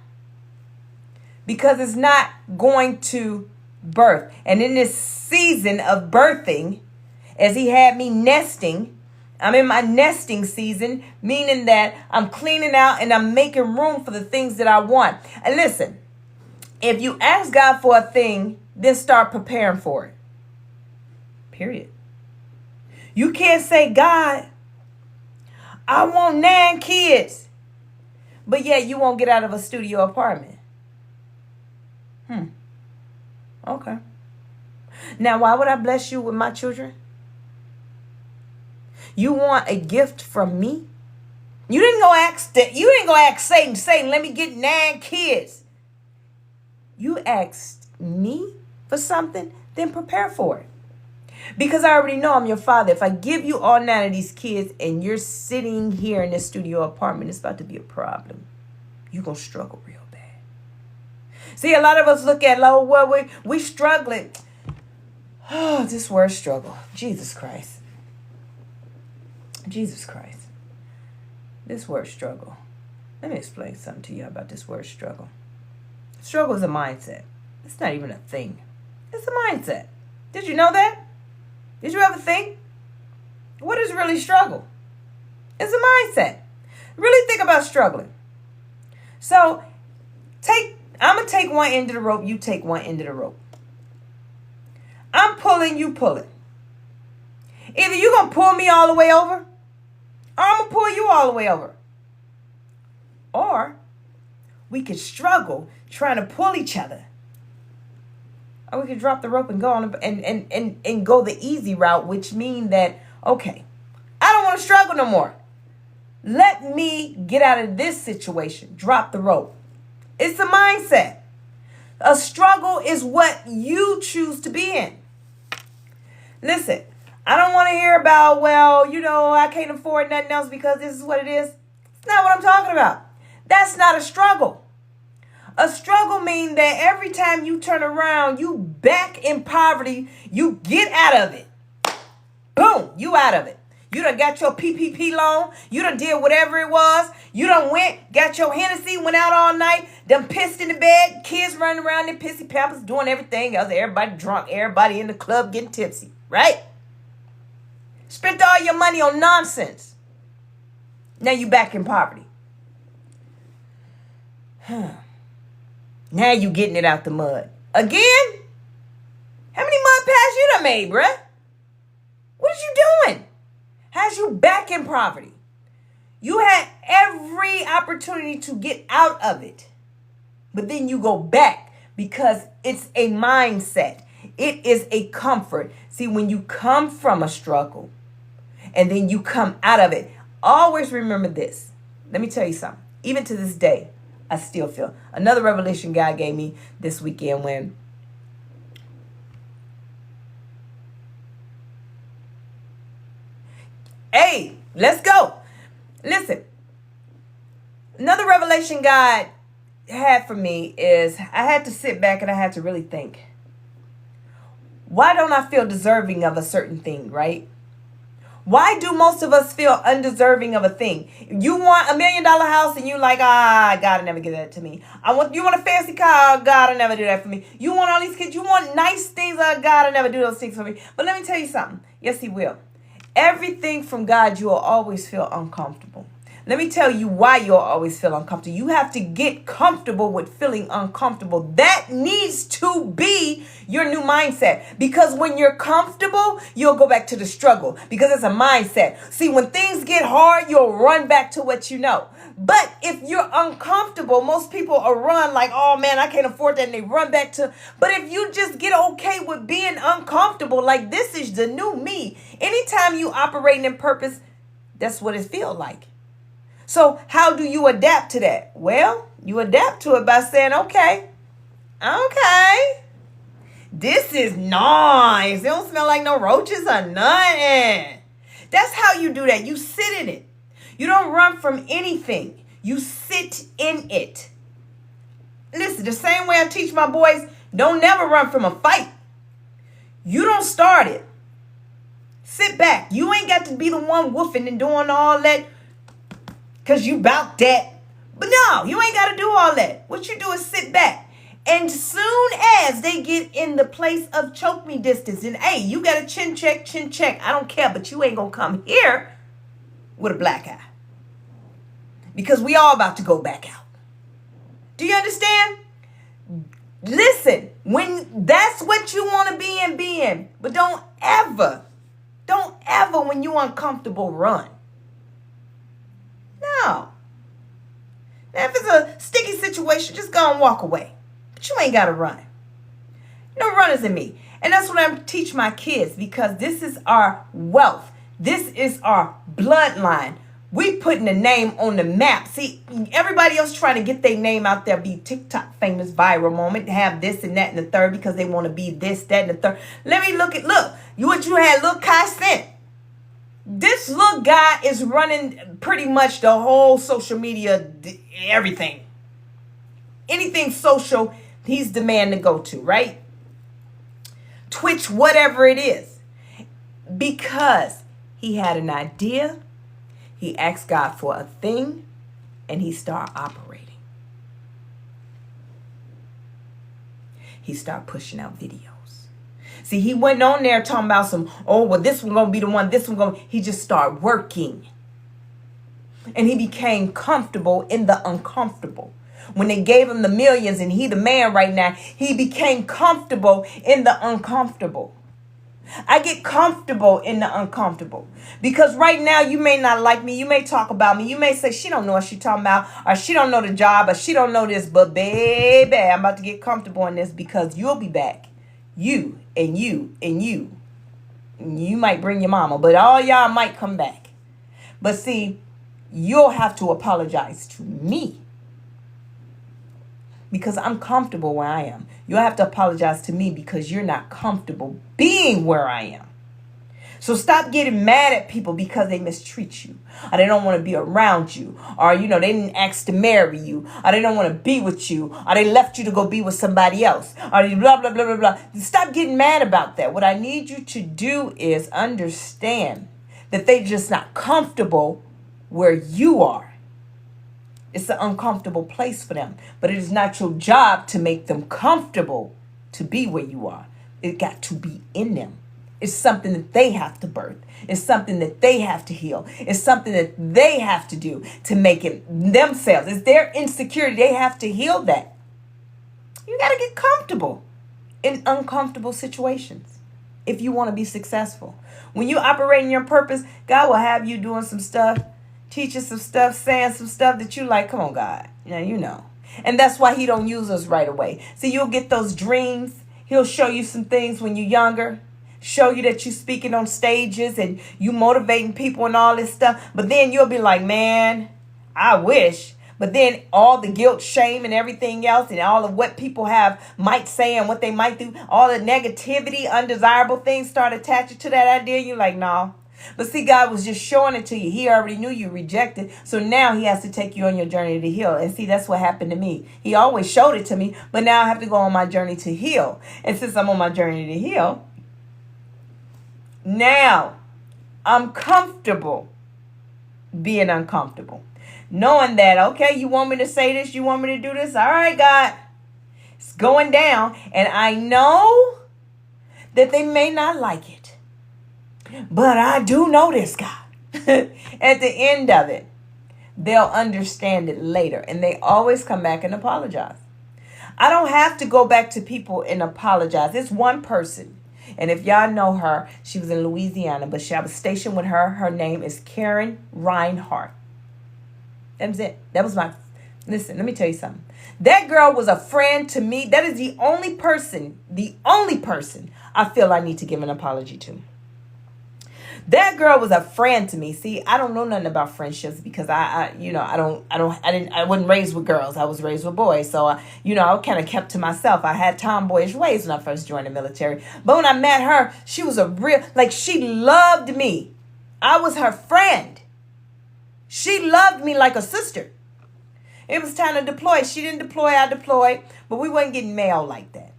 Because it's not going to birth. And in this season of birthing, as he had me nesting, I'm in my nesting season, meaning that I'm cleaning out and I'm making room for the things that I want. And listen, if you ask God for a thing, then start preparing for it. Period. You can't say, God, I want 9 kids, but yet you won't get out of a studio apartment. Okay. Now, why would I bless you with my children? You want a gift from me? You didn't go ask Satan, Satan, let me get 9 kids. You asked me for something, then prepare for it. Because I already know I'm your father. If I give you all 9 of these kids and you're sitting here in this studio apartment, it's about to be a problem. You're going to struggle real bad. See, a lot of us look at, we struggling. Oh, this word struggle. Jesus Christ. Jesus Christ. This word struggle. Let me explain something to you about this word struggle. Struggle is a mindset. It's not even a thing. It's a mindset. Did you know that? Did you ever think? What is really struggle? It's a mindset. Really think about struggling. So I'm going to take one end of the rope. You take one end of the rope. I'm pulling, you pulling. Either you're going to pull me all the way over, or I'm going to pull you all the way over. Or we could struggle trying to pull each other. Or we could drop the rope and go on and go the easy route, which means that, okay, I don't want to struggle no more. Let me get out of this situation. Drop the rope. It's a mindset. A struggle is what you choose to be in. Listen, I don't want to hear about, I can't afford nothing else because this is what it is. It's not what I'm talking about. That's not a struggle. A struggle means that every time you turn around, you back in poverty, you get out of it. Boom, you out of it. You done got your PPP loan. You done did whatever it was. You done got your Hennessy, went out all night, done pissed in the bed, kids running around in pissy pampers, doing everything else. Everybody drunk, everybody in the club getting tipsy, right? Spent all your money on nonsense. Now you back in poverty. Now you getting it out the mud. Again? How many mud pies you done made, bruh? What is you doing? Has you back in poverty? You had every opportunity to get out of it. But then you go back because it's a mindset. It is a comfort. See, when you come from a struggle and then you come out of it, always remember this. Let me tell you something. Even to this day, I still feel. Another revelation God gave me this weekend when hey, let's go. Listen, another revelation God had for me is I had to sit back and I had to really think. Why don't I feel deserving of a certain thing, right? Why do most of us feel undeserving of a thing? You want $1 million house and you like, God will never give that to me. You want a fancy car, God will never do that for me. You want all these kids, you want nice things, God will never do those things for me. But let me tell you something. Yes, he will. Everything from God, you will always feel uncomfortable. Let me tell you why you'll always feel uncomfortable. You have to get comfortable with feeling uncomfortable. That needs to be your new mindset. Because when you're comfortable, you'll go back to the struggle. Because it's a mindset. See, when things get hard, you'll run back to what you know. But if you're uncomfortable, most people are run like, oh man, I can't afford that. And they run back to, but if you just get okay with being uncomfortable, like this is the new me. Anytime you operating in purpose, that's what it feels like. So how do you adapt to that? Well, you adapt to it by saying, okay, this is nice. It don't smell like no roaches or nothing. That's how you do that. You sit in it. You don't run from anything. You sit in it. Listen, the same way I teach my boys, don't never run from a fight. You don't start it. Sit back. You ain't got to be the one woofing and doing all that because you bout that. But no, you ain't got to do all that. What you do is sit back. And soon as they get in the place of choke me distance, and hey, you got a chin check. I don't care, but you ain't going to come here with a black eye. Because we all about to go back out. Do you understand? Listen, when that's what you want to be in. But don't ever, when you're uncomfortable, run. No. Now, if it's a sticky situation, just go and walk away. But you ain't got to run. No runners in me. And that's what I'm teaching my kids, because this is our wealth. This is our bloodline. We putting a name on the map. See, everybody else trying to get their name out there, be TikTok famous, viral moment, have this and that and the third because they want to be this, that, and the third. Let me look, what you had, Lil Kai Cent. This little guy is running pretty much the whole social media, everything. Anything social, he's the man to go to, right? Twitch, whatever it is. Because he had an idea, he asked God for a thing, and he started operating. He started pushing out videos. See, he went on there talking about this one going to be the one, this one going to, he just started working. And he became comfortable in the uncomfortable. When they gave him the millions and he the man right now, he became comfortable in the uncomfortable. I get comfortable in the uncomfortable. Because right now you may not like me. You may talk about me. You may say she don't know what she talking about, or she don't know the job, or she don't know this. But baby, I'm about to get comfortable in this because you'll be back. You and you and you. You might bring your mama, but all y'all might come back. But see, you'll have to apologize to me. Because I'm comfortable where I am. You'll have to apologize to me because you're not comfortable being where I am. So stop getting mad at people because they mistreat you, or they don't want to be around you, or, they didn't ask to marry you, or they don't want to be with you, or they left you to go be with somebody else, or blah, blah, blah, blah, blah. Stop getting mad about that. What I need you to do is understand that they're just not comfortable where you are. It's an uncomfortable place for them, but it is not your job to make them comfortable to be where you are. It got to be in them. It's something that they have to birth. It's something that they have to heal. It's something that they have to do to make it themselves. It's their insecurity. They have to heal that. You got to get comfortable in uncomfortable situations if you want to be successful. When you operate in your purpose, God will have you doing some stuff, teaching some stuff, saying some stuff that you like, come on, God. You know. And that's why he don't use us right away. So you'll get those dreams. He'll show you some things when you're younger. Show you that you're speaking on stages and you motivating people and all this stuff. But then you'll be like, man, I wish. But then all the guilt, shame, and everything else, and all of what people might say and what they might do, all the negativity, undesirable things start attaching to that idea. You're like, no. But see, God was just showing it to you. He already knew you rejected. So now he has to take you on your journey to heal. And see, that's what happened to me. He always showed it to me. But now I have to go on my journey to heal. And since I'm on my journey to heal, Now, I'm comfortable being uncomfortable. Knowing that, okay, you want me to say this, you want me to do this, all right, God, it's going down. And I know that they may not like it, but I do know this, God. At the end of it, they'll understand it later. And they always come back and apologize. I don't have to go back to people and apologize. It's one person. And if y'all know her, she was in Louisiana, but I was stationed with her. Her name is Karen Reinhardt. That was it. Listen, let me tell you something. That girl was a friend to me. That is the only person I feel I need to give an apology to. That girl was a friend to me. See, I don't know nothing about friendships because I wasn't raised with girls. I was raised with boys. So, I kind of kept to myself. I had tomboyish ways when I first joined the military. But when I met her, she was she loved me. I was her friend. She loved me like a sister. It was time to deploy. She didn't deploy, I deployed. But we wasn't getting mail like that.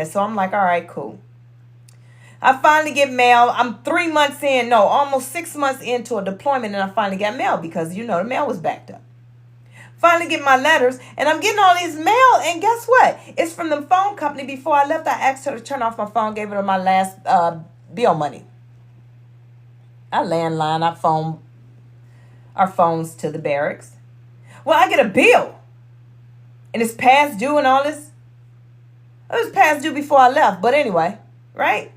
So I'm like, all right, cool. I finally get mail. I'm 3 months in, no, almost 6 months into a deployment, and I finally got mail because, the mail was backed up. Finally get my letters, and I'm getting all these mail, and guess what? It's from the phone company. Before I left, I asked her to turn off my phone, gave her my last bill money. I landline, our phones to the barracks. Well, I get a bill, and it's past due and all this. It was past due before I left, but anyway, right?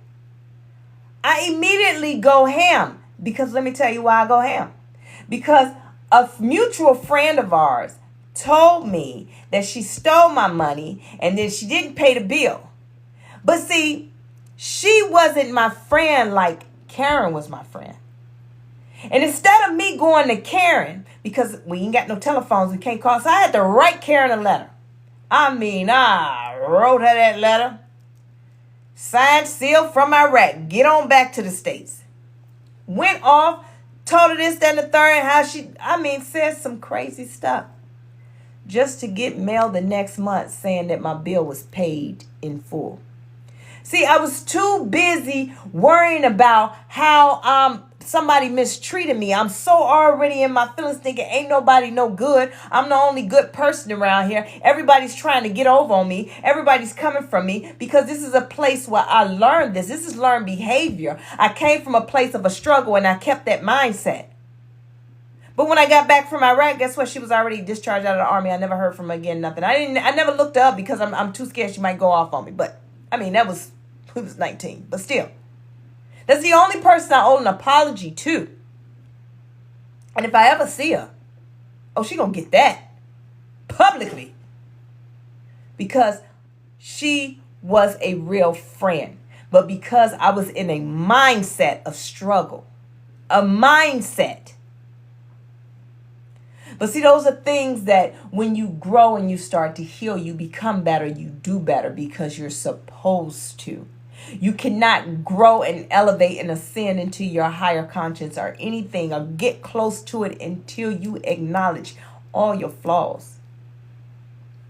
I immediately go ham because let me tell you why I go ham. Because a mutual friend of ours told me that she stole my money and then she didn't pay the bill. But see, she wasn't my friend like Karen was my friend. And instead of me going to Karen, because we ain't got no telephones, we can't call, so I had to write Karen a letter. I wrote her that letter. Signed, sealed from Iraq. Get on back to the States. Went off, told her this, that, and the third, how she, said some crazy stuff. Just to get mail the next month saying that my bill was paid in full. See, I was too busy worrying about how somebody mistreated me. I'm so already in my feelings thinking ain't nobody no good. I'm the only good person around here. Everybody's trying to get over on me. Everybody's coming from me because this is a place where I learned this. This is learned behavior. I came from a place of a struggle and I kept that mindset. But when I got back from Iraq, guess what? She was already discharged out of the army. I never heard from her again, nothing. I never looked her up because I'm too scared she might go off on me. But we was 19, but still. That's the only person I owe an apology to. And if I ever see her, she gonna get that publicly. Because she was a real friend. But because I was in a mindset of struggle. A mindset. But see, those are things that when you grow and you start to heal, you become better, you do better because you're supposed to. You cannot grow and elevate and ascend into your higher conscience or anything or get close to it until you acknowledge all your flaws.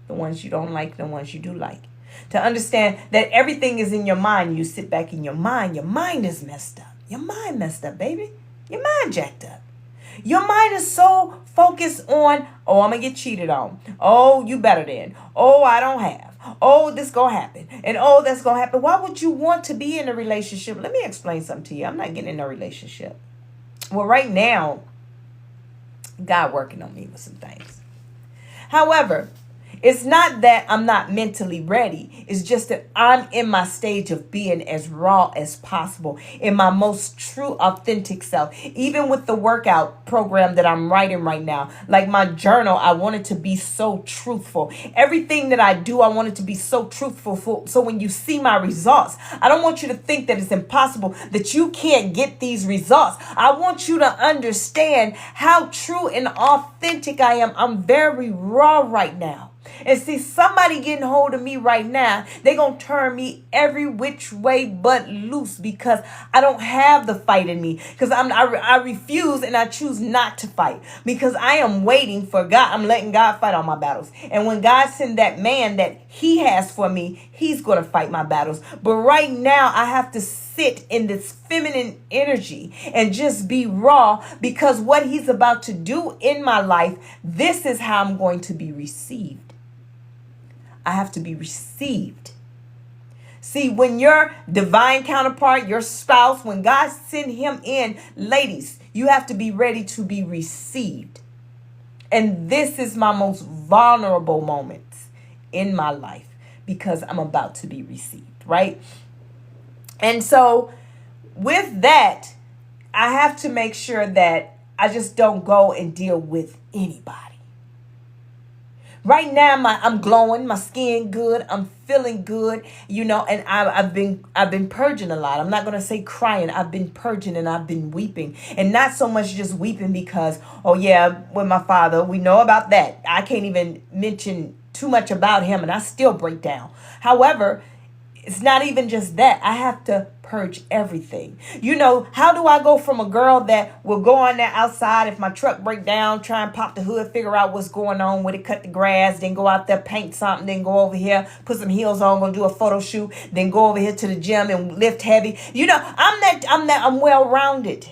The ones you don't like, the ones you do like. To understand that everything is in your mind. You sit back in your mind is messed up. Your mind messed up, baby. Your mind jacked up. Your mind is so focused on, I'm going to get cheated on. You better than. I don't have. This going to happen. And that's going to happen. Why would you want to be in a relationship? Let me explain something to you. I'm not getting in a relationship. Well, right now, God working on me with some things. However, it's not that I'm not mentally ready. It's just that I'm in my stage of being as raw as possible in my most true, authentic self. Even with the workout program that I'm writing right now, like my journal, I want it to be so truthful. Everything that I do, I want it to be so truthful. So when you see my results, I don't want you to think that it's impossible, that you can't get these results. I want you to understand how true and authentic I am. I'm very raw right now. And see, somebody getting hold of me right now, they going to turn me every which way but loose because I don't have the fight in me. Because I refuse and I choose not to fight because I am waiting for God. I'm letting God fight all my battles. And when God sends that man that he has for me, he's going to fight my battles. But right now, I have to sit in this feminine energy and just be raw because what he's about to do in my life, this is how I'm going to be received. I have to be received. See, when your divine counterpart, your spouse, when God sent him in, ladies, you have to be ready to be received. And this is my most vulnerable moments in my life because I'm about to be received, right? And so with that, I have to make sure that I just don't go and deal with anybody. Right now, I'm glowing, my skin good, I'm feeling good, and I've been purging a lot. I'm not gonna say crying. I've been purging and I've been weeping, and not so much just weeping because, oh yeah, with my father, we know about that. I can't even mention too much about him, and I still break down. However, it's not even just that. I have to purge everything. How do I go from a girl that will go on there outside if my truck break down, try and pop the hood, figure out what's going on with it, cut the grass, then go out there, paint something, then go over here, put some heels on, go do a photo shoot, then go over here to the gym and lift heavy. I'm well-rounded,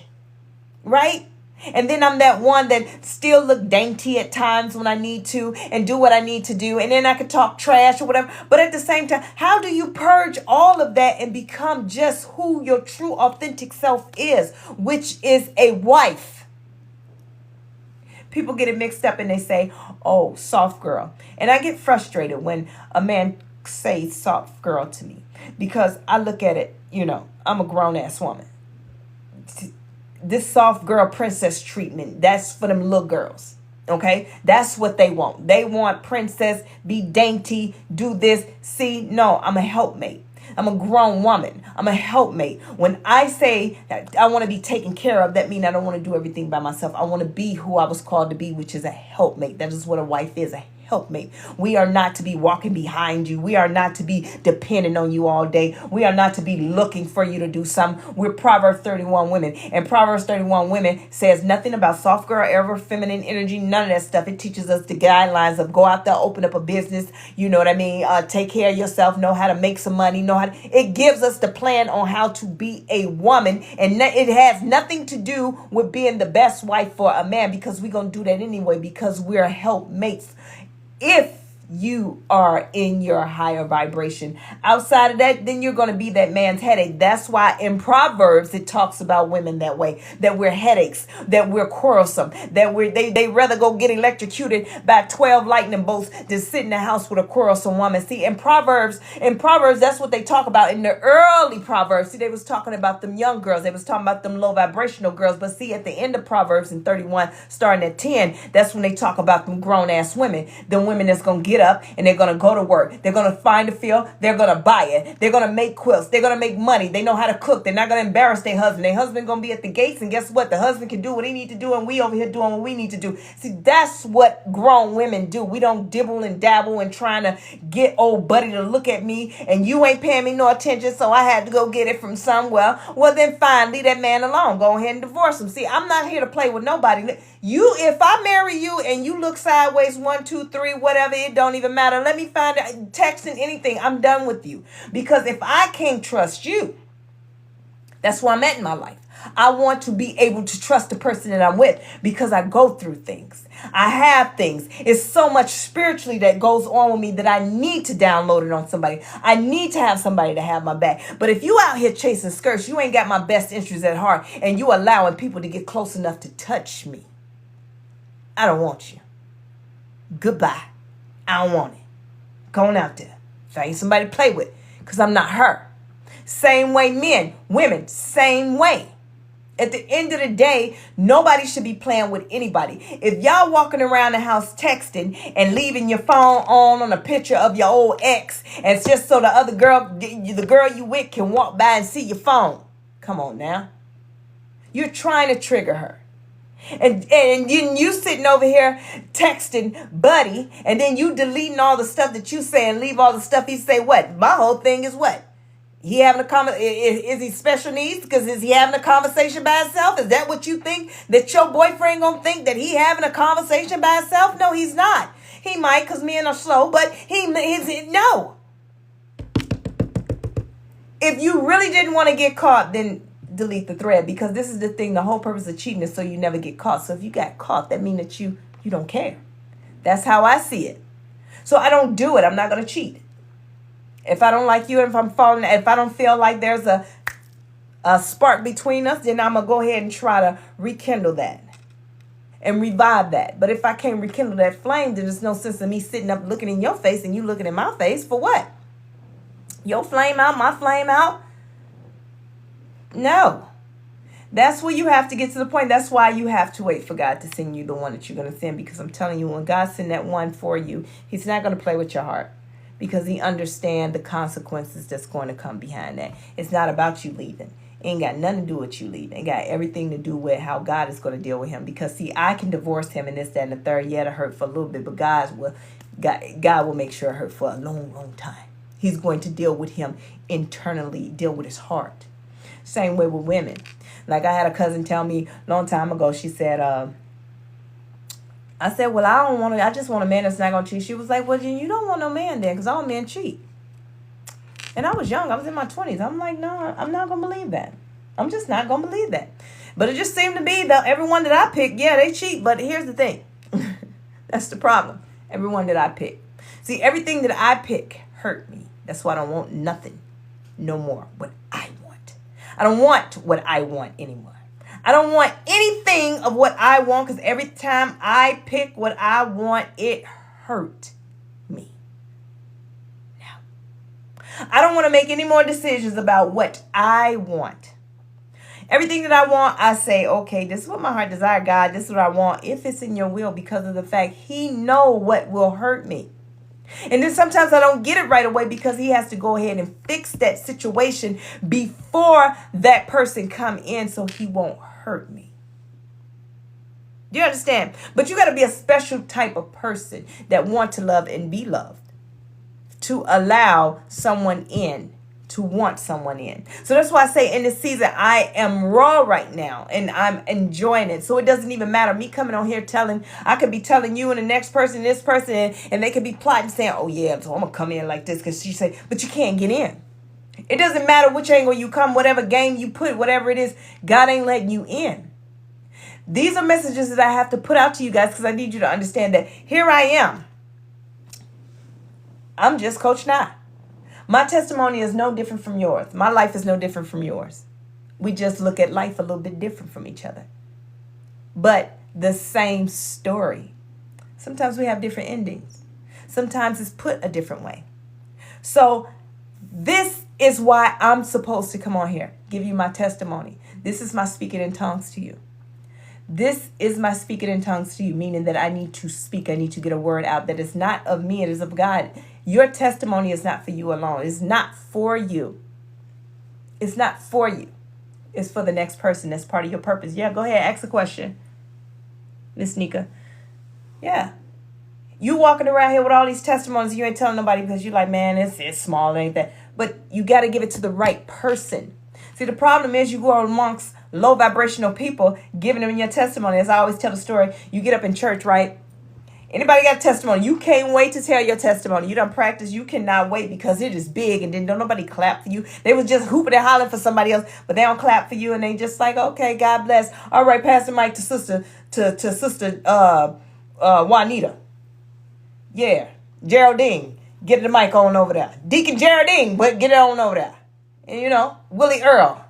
right? And then I'm that one that still look dainty at times when I need to and do what I need to do. And then I could talk trash or whatever. But at the same time, how do you purge all of that and become just who your true authentic self is, which is a wife? People get it mixed up and they say, oh, soft girl. And I get frustrated when a man says soft girl to me because I look at it, I'm a grown ass woman. This soft girl princess treatment, that's for them little girls. Okay, that's what they want. They want princess, be dainty, do this. See, no, I'm a helpmate. I'm a grown woman. I'm a helpmate. When I say that I want to be taken care of, that means I don't want to do everything by myself. I want to be who I was called to be, which is a helpmate. That is what a wife is, a helpmate. We are not to be walking behind you. We are not to be dependent on you all day. We are not to be looking for you to do something. We're Proverbs 31 women. And Proverbs 31 women says nothing about soft girl, ever feminine energy, none of that stuff. It teaches us the guidelines of go out there, open up a business, you know what I mean? Take care of yourself, know how to make some money, it gives us the plan on how to be a woman. And it has nothing to do with being the best wife for a man because we're going to do that anyway because we're helpmates. If you are in your higher vibration. Outside of that, then you're going to be that man's headache. That's why in Proverbs, it talks about women that way, that we're headaches, that we're quarrelsome, that they rather go get electrocuted by 12 lightning bolts than sit in the house with a quarrelsome woman. See, in Proverbs, that's what they talk about in the early Proverbs. See, they was talking about them young girls. They was talking about them low vibrational girls. But see, at the end of Proverbs in 31, starting at 10, that's when they talk about them grown ass women, the women that's going to get up and they're going to go to work. They're going to find a field. They're going to buy it. They're going to make quilts. They're going to make money. They know how to cook. They're not going to embarrass their husband. Their husband going to be at the gates. And guess what? The husband can do what he need to do. And we over here doing what we need to do. See, that's what grown women do. We don't dibble and dabble and trying to get old buddy to look at me. And you ain't paying me no attention. So I had to go get it from somewhere. Well, then fine. Leave that man alone. Go ahead and divorce him. See, I'm not here to play with nobody. If I marry you and you look sideways, 1, 2, 3, whatever, it don't even matter. Let me find out, texting anything. I'm done with you. Because if I can't trust you, that's where I'm at in my life. I want to be able to trust the person that I'm with because I go through things. I have things. It's so much spiritually that goes on with me that I need to download it on somebody. I need to have somebody to have my back. But if you out here chasing skirts, you ain't got my best interests at heart and you allowing people to get close enough to touch me. I don't want you. Goodbye. I don't want it. Going out there. If I ain't somebody to play with, because I'm not her. Same way men, women, same way. At the end of the day, nobody should be playing with anybody. If y'all walking around the house texting and leaving your phone on a picture of your old ex, and it's just so the other girl, the girl you with can walk by and see your phone. Come on now. You're trying to trigger her. And you sitting over here texting Buddy, and then you deleting all the stuff that you say and leave all the stuff he say. What? My whole thing is what? He having a is he special needs? Because is he having a conversation by himself? Is that what you think? That your boyfriend gonna think that he having a conversation by himself? No, he's not. He might, because men are slow, but he is no. If you really didn't want to get caught, then delete the thread, because this is the thing. The whole purpose of cheating is so you never get caught. So if you got caught, that means that you don't care. That's how I see it. So I don't do it. I'm not going to cheat. If I don't like you, if I don't feel like there's a spark between us, then I'm going to go ahead and try to rekindle that and revive that. But if I can't rekindle that flame, then there's no sense in me sitting up looking in your face and you looking in my face for what? Your flame out, my flame out? No. That's where you have to get to the point. That's why you have to wait for God to send you the one that you're going to send. Because I'm telling you, when God sends that one for you, he's not going to play with your heart. Because he understands the consequences that's going to come behind that. It's not about you leaving. It ain't got nothing to do with you leaving. It got everything to do with how God is going to deal with him. Because, see, I can divorce him and this, that, and the third. Yeah, it'll hurt for a little bit. But God will make sure it hurt for a long, long time. He's going to deal with him internally, deal with his heart. Same way with women. Like I had a cousin tell me a long time ago, she said, I said, well, I just want a man that's not going to cheat. She was like, well, then you don't want no man then, because all men cheat. And I was young. I was in my 20s. I'm like, no, I'm not going to believe that. I'm just not going to believe that. But it just seemed to be that everyone that I picked, yeah, they cheat. But here's the thing. That's the problem. Everyone that I pick. See, everything that I pick hurt me. That's why I don't want nothing no more what I want. I don't want what I want anymore. I don't want anything of what I want, because every time I pick what I want, it hurt me. Now, I don't want to make any more decisions about what I want. Everything that I want, I say, okay, this is what my heart desires, God. This is what I want, if it's in your will, because of the fact he know what will hurt me. And then sometimes I don't get it right away, because he has to go ahead and fix that situation before that person come in, so he won't hurt me. Do you understand? But you got to be a special type of person that want to love and be loved to allow someone in, to want someone in. So that's why I say in this season, I am raw right now and I'm enjoying it. So it doesn't even matter me coming on here I could be telling you and the next person, this person, and they could be plotting saying, oh yeah, so I'm going to come in like this, because she say, but you can't get in. It doesn't matter which angle you come, whatever game you put, whatever it is, God ain't letting you in. These are messages that I have to put out to you guys, because I need you to understand that here I am. I'm just Coach Nye. My testimony is no different from yours. My life is no different from yours. We just look at life a little bit different from each other. But the same story. Sometimes we have different endings. Sometimes it's put a different way. So this is why I'm supposed to come on here, give you my testimony. This is my speaking in tongues to you. This is my speaking in tongues to you, meaning that I need to speak. I need to get a word out that is not of me. It is of God. Your testimony is not for you alone. It's not for you. It's not for you. It's for the next person. That's part of your purpose. Yeah, go ahead. Ask a question, Miss Nika. Yeah. You walking around here with all these testimonies, you ain't telling nobody because you're like, man, it's small, ain't that? But you got to give it to the right person. See, the problem is you go amongst low vibrational people, giving them your testimony. As I always tell the story, you get up in church, right? Anybody got a testimony? You can't wait to tell your testimony. You done practice. You cannot wait, because it is big, and then don't nobody clap for you. They was just hooping and hollering for somebody else, but they don't clap for you, and they just like, okay, God bless. All right, pass the mic to sister Juanita. Yeah, Geraldine, get the mic on over there. Deacon Geraldine, but get it on over there. And Willie Earl.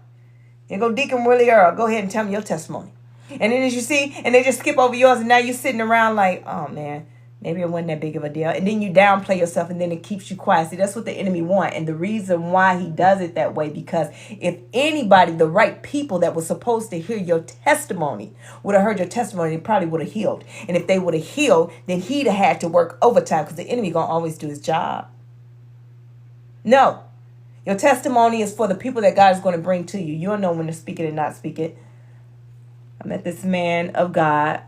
You go Deacon Willie Earl. Go ahead and tell me your testimony. And then as you see, and they just skip over yours, and now you're sitting around like, oh man, maybe it wasn't that big of a deal. And then you downplay yourself, and then it keeps you quiet. See, that's what the enemy wants. And the reason why he does it that way, because if anybody, the right people that was supposed to hear your testimony would have heard your testimony, they probably would have healed. And if they would have healed, then he'd have had to work overtime, because the enemy going to always do his job. No. Your testimony is for the people that God is going to bring to you. You'll know when to speak it and not speak it. I met this man of God.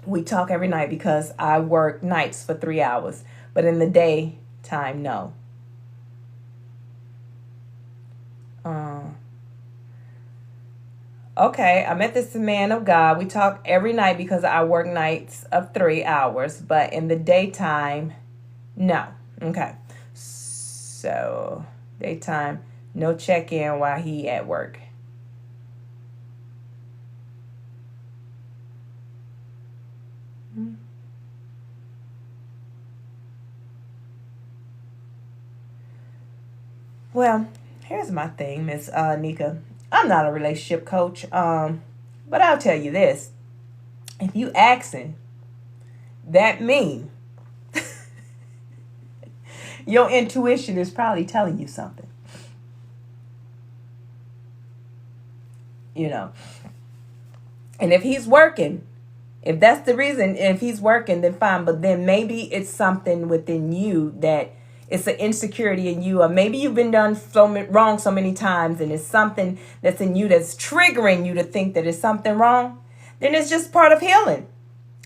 We talk every night because I work nights for 3 hours, but in the daytime, no. Uh, okay, I met this man of God. We talk every night because I work nights of 3 hours, but in the daytime, no. Okay, so daytime, no check in while he at work. Well, here's my thing, Miss Nika. I'm not a relationship coach, but I'll tell you this: if you asking, that mean your intuition is probably telling you something. You know, and if he's working, if that's the reason, if he's working, then fine. But then maybe it's something within you that it's an insecurity in you, or maybe you've been done wrong so many times, and it's something that's in you that's triggering you to think that it's something wrong. Then it's just part of healing.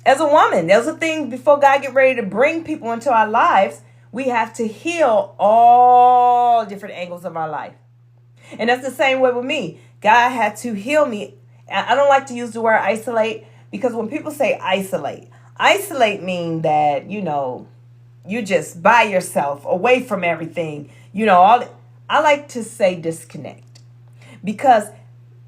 As a woman, there's a thing before God get ready to bring people into our lives, we have to heal all different angles of our life. And that's the same way with me. God had to heal me. I don't like to use the word isolate because when people say isolate mean that, you just by yourself, away from everything. I like to say disconnect because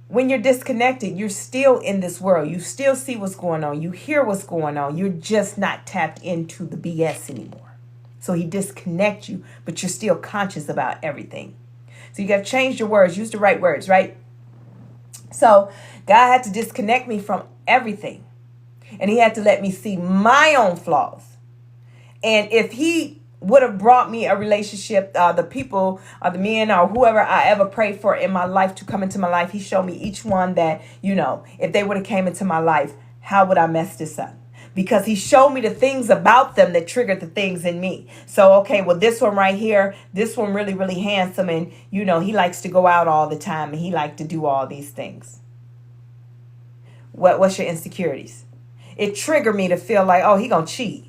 when you're disconnected, you're still in this world. You still see what's going on. You hear what's going on. You're just not tapped into the BS anymore. So he disconnects you, but you're still conscious about everything. So you got to change your words. Use the right words, right? So God had to disconnect me from everything. And he had to let me see my own flaws. And if he would have brought me a relationship, the people or the men or whoever I ever prayed for in my life to come into my life, he showed me each one that, if they would have came into my life, how would I mess this up? Because he showed me the things about them that triggered the things in me. So, okay, well, this one right here, this one really, really handsome. And, he likes to go out all the time and he likes to do all these things. What's your insecurities? It triggered me to feel like, oh, he gonna cheat.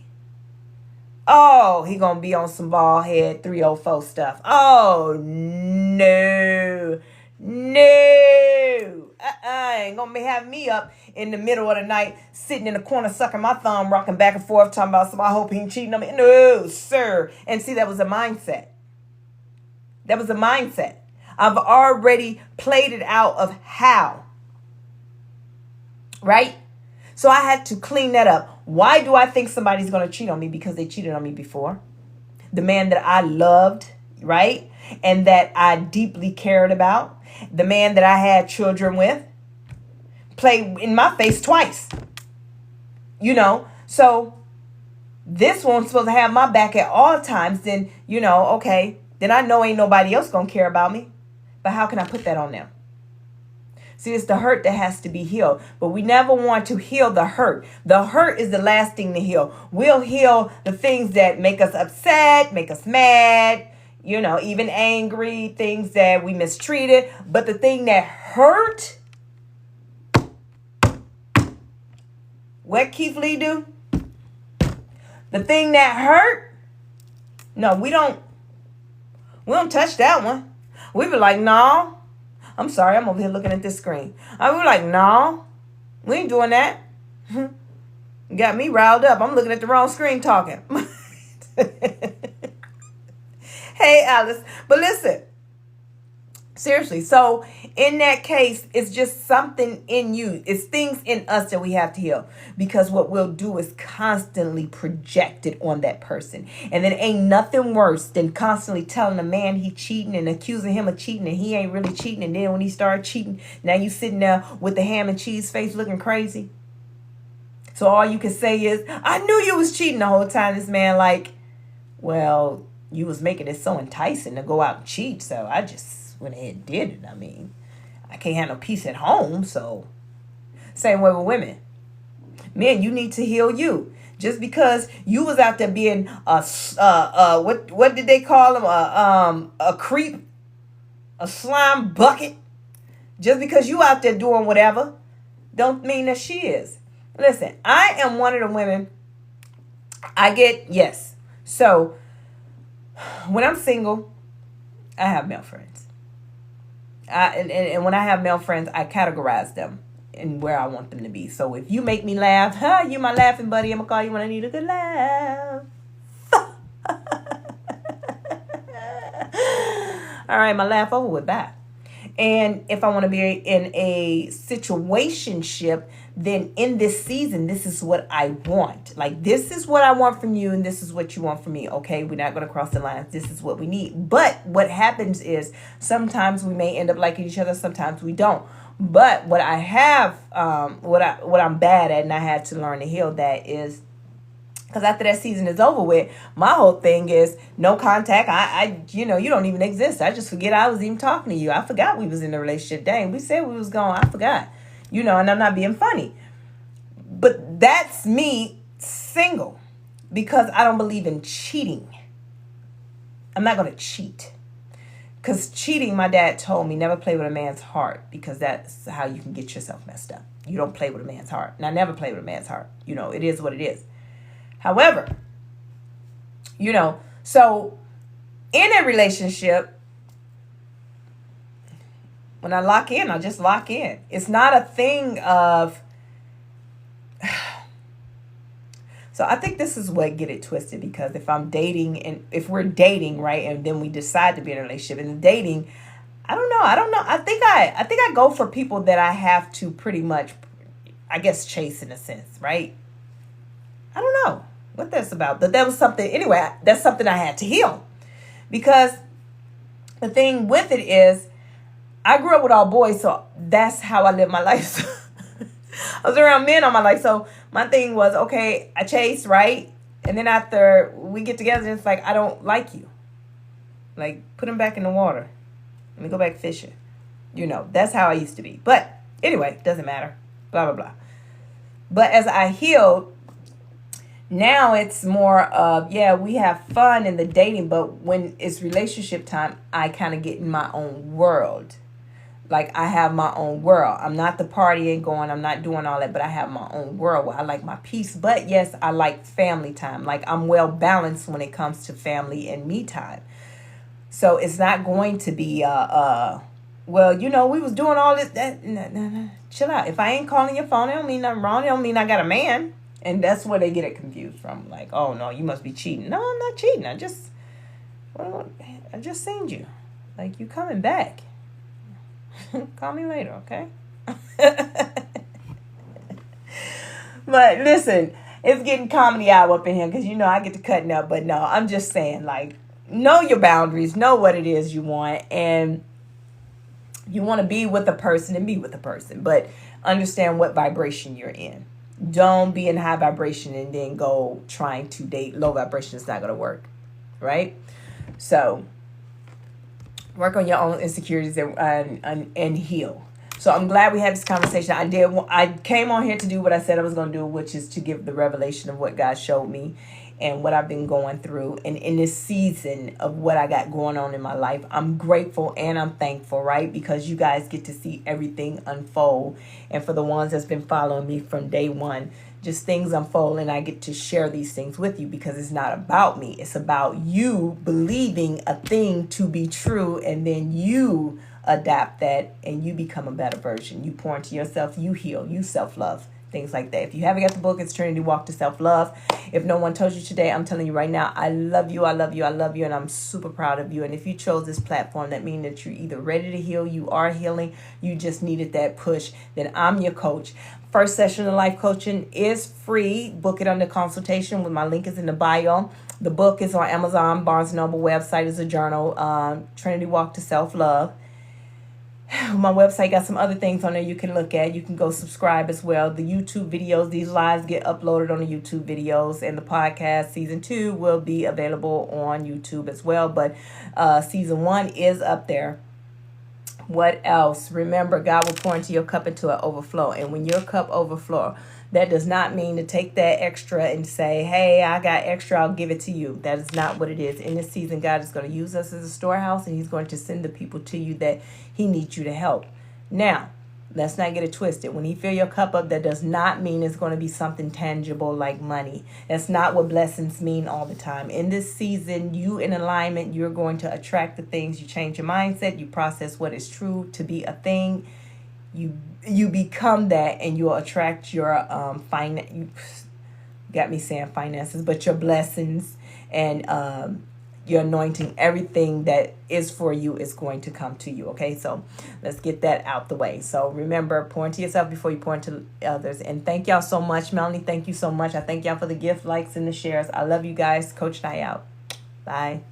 Oh, he gonna be on some bald head 304 stuff. Oh, no. Ain't gonna have me up in the middle of the night, sitting in the corner, sucking my thumb, rocking back and forth, talking about I hope he ain't cheating on me. No, sir. And see, that was a mindset. I've already played it out of how. Right? So I had to clean that up. Why do I think somebody's going to cheat on me? Because they cheated on me before. The man that I loved, right? And that I deeply cared about. The man that I had children with. Played in my face twice. So this one's supposed to have my back at all times. Then, okay. Then I know ain't nobody else going to care about me. But how can I put that on them? See, it's the hurt that has to be healed. But we never want to heal the hurt. The hurt is the last thing to heal. We'll heal the things that make us upset, make us mad, even angry, things that we mistreated. But the thing that hurt, what Keith Lee do? The thing that hurt, no, we don't touch that one. We be like, no. I'm sorry, I'm over here looking at this screen. I was like, no, we ain't doing that. Got me riled up. I'm looking at the wrong screen talking. Hey, Alice. But listen, seriously. So in that case, it's just something in you. It's things in us that we have to heal. Because what we'll do is constantly project it on that person. And then ain't nothing worse than constantly telling a man he cheating and accusing him of cheating and he ain't really cheating. And then when he started cheating, now you sitting there with the ham and cheese face looking crazy. So all you can say is, I knew you was cheating the whole time. This man like, well, you was making it so enticing to go out and cheat. So I just went ahead and did it. I mean, I can't have no peace at home. So same way with women. Men, you need to heal you. Just because you was out there being what did they call him? A creep, a slime bucket. Just because you out there doing whatever, don't mean that she is. Listen, I am one of the women. Yes. So when I'm single, I have male friends. And when I have male friends, I categorize them in where I want them to be. So if you make me laugh, you my laughing buddy. I'm going to call you when I need a good laugh. All right, my laugh over with that. And if I want to be in a situationship, then in this season, this is what I want. Like, this is what I want from you, and this is what you want from me. Okay, we're not going to cross the lines. This is what we need. But what happens is sometimes we may end up liking each other. Sometimes we don't. But what I have, what I'm bad at, and I had to learn to heal that is, because after that season is over with, my whole thing is no contact. You don't even exist. I just forget I was even talking to you. I forgot we was in a relationship. Dang, we said we was going. I forgot. And I'm not being funny. But that's me single because I don't believe in cheating. I'm not going to cheat. Because cheating, my dad told me, never play with a man's heart because that's how you can get yourself messed up. You don't play with a man's heart. And I never play with a man's heart. It is what it is. However, so in a relationship, when I lock in, I just lock in. It's not a thing of... So I think this is what get it twisted, because if I'm dating and if we're dating, right, and then we decide to be in a relationship and dating, I don't know. I think I go for people that I have to pretty much, I guess, chase in a sense, right? I don't know what that's about. But that was something, anyway, that's something I had to heal. Because the thing with it is, I grew up with all boys, so that's how I live my life. I was around men all my life. So my thing was, okay, I chase, right? And then after we get together, it's like, I don't like you. Like, put him back in the water. Let me go back fishing. That's how I used to be. But anyway, doesn't matter. Blah, blah, blah. But as I healed, now it's more of, we have fun in the dating, but when it's relationship time, I kind of get in my own world. Like, I have my own world. I'm not the partying going. I'm not doing all that, but I have my own world where I like my peace. But yes, I like family time. Like, I'm well balanced when it comes to family and me time. So it's not going to be, we was doing all this. Nah. Chill out. If I ain't calling your phone, it don't mean nothing wrong. It don't mean I got a man. And that's where they get it confused from. Like, oh, no, you must be cheating. No, I'm not cheating. I just seen you. Like, you coming back. Call me later, okay? But listen, it's getting comedy hour up in here because I get to cutting up. But no, I'm just saying, like, know your boundaries, know what it is you want, and you want to be with a person and be with a person, but understand what vibration you're in. Don't be in high vibration and then go trying to date low vibration. It's not going to work, right? So work on your own insecurities and heal. So I'm glad we had this conversation. I came on here to do what I said I was going to do, which is to give the revelation of what God showed me and what I've been going through. And in this season of what I got going on in my life, I'm grateful and I'm thankful, right? Because you guys get to see everything unfold. And for the ones that's been following me from day one, just things unfold, and I get to share these things with you because it's not about me. It's about you believing a thing to be true, and then you adapt that and you become a better version. You pour into yourself, you heal, you self-love, things like that. If you haven't got the book, it's Trinity Walk to Self-Love. If no one told you today, I'm telling you right now, I love you, I love you, I love you, and I'm super proud of you. And if you chose this platform, that means that you're either ready to heal, you are healing, you just needed that push, then I'm your coach. First session of life coaching is free. Book it under consultation. My link is in the bio. The book is on Amazon, Barnes & Noble website is a journal, Trinity Walk to Self-Love. My website got some other things on there you can look at. You can go subscribe as well. The YouTube videos, these lives get uploaded on the YouTube videos, and the podcast season 2 will be available on YouTube as well. But season 1 is up there. What else? Remember, God will pour into your cup into an overflow. And when your cup overflow, that does not mean to take that extra and say, hey, I got extra, I'll give it to you. That is not what it is. In this season, God is going to use us as a storehouse, and he's going to send the people to you that he needs you to help. Now, Let's not get it twisted. When he fill your cup up, that does not mean it's going to be something tangible like money. That's not what blessings mean all the time. In this season, you in alignment, you're going to attract the things. You change your mindset. You process what is true to be a thing. You become that, and you'll attract your finance. You got me saying finances, but your blessings and your anointing, everything that is for you is going to come to you. Okay, so let's get that out the way. So remember, pour into yourself before you pour into others. And thank y'all so much. Melanie, thank you so much. I thank y'all for the gift, likes, and the shares. I love you guys. Coach Nye out. Bye.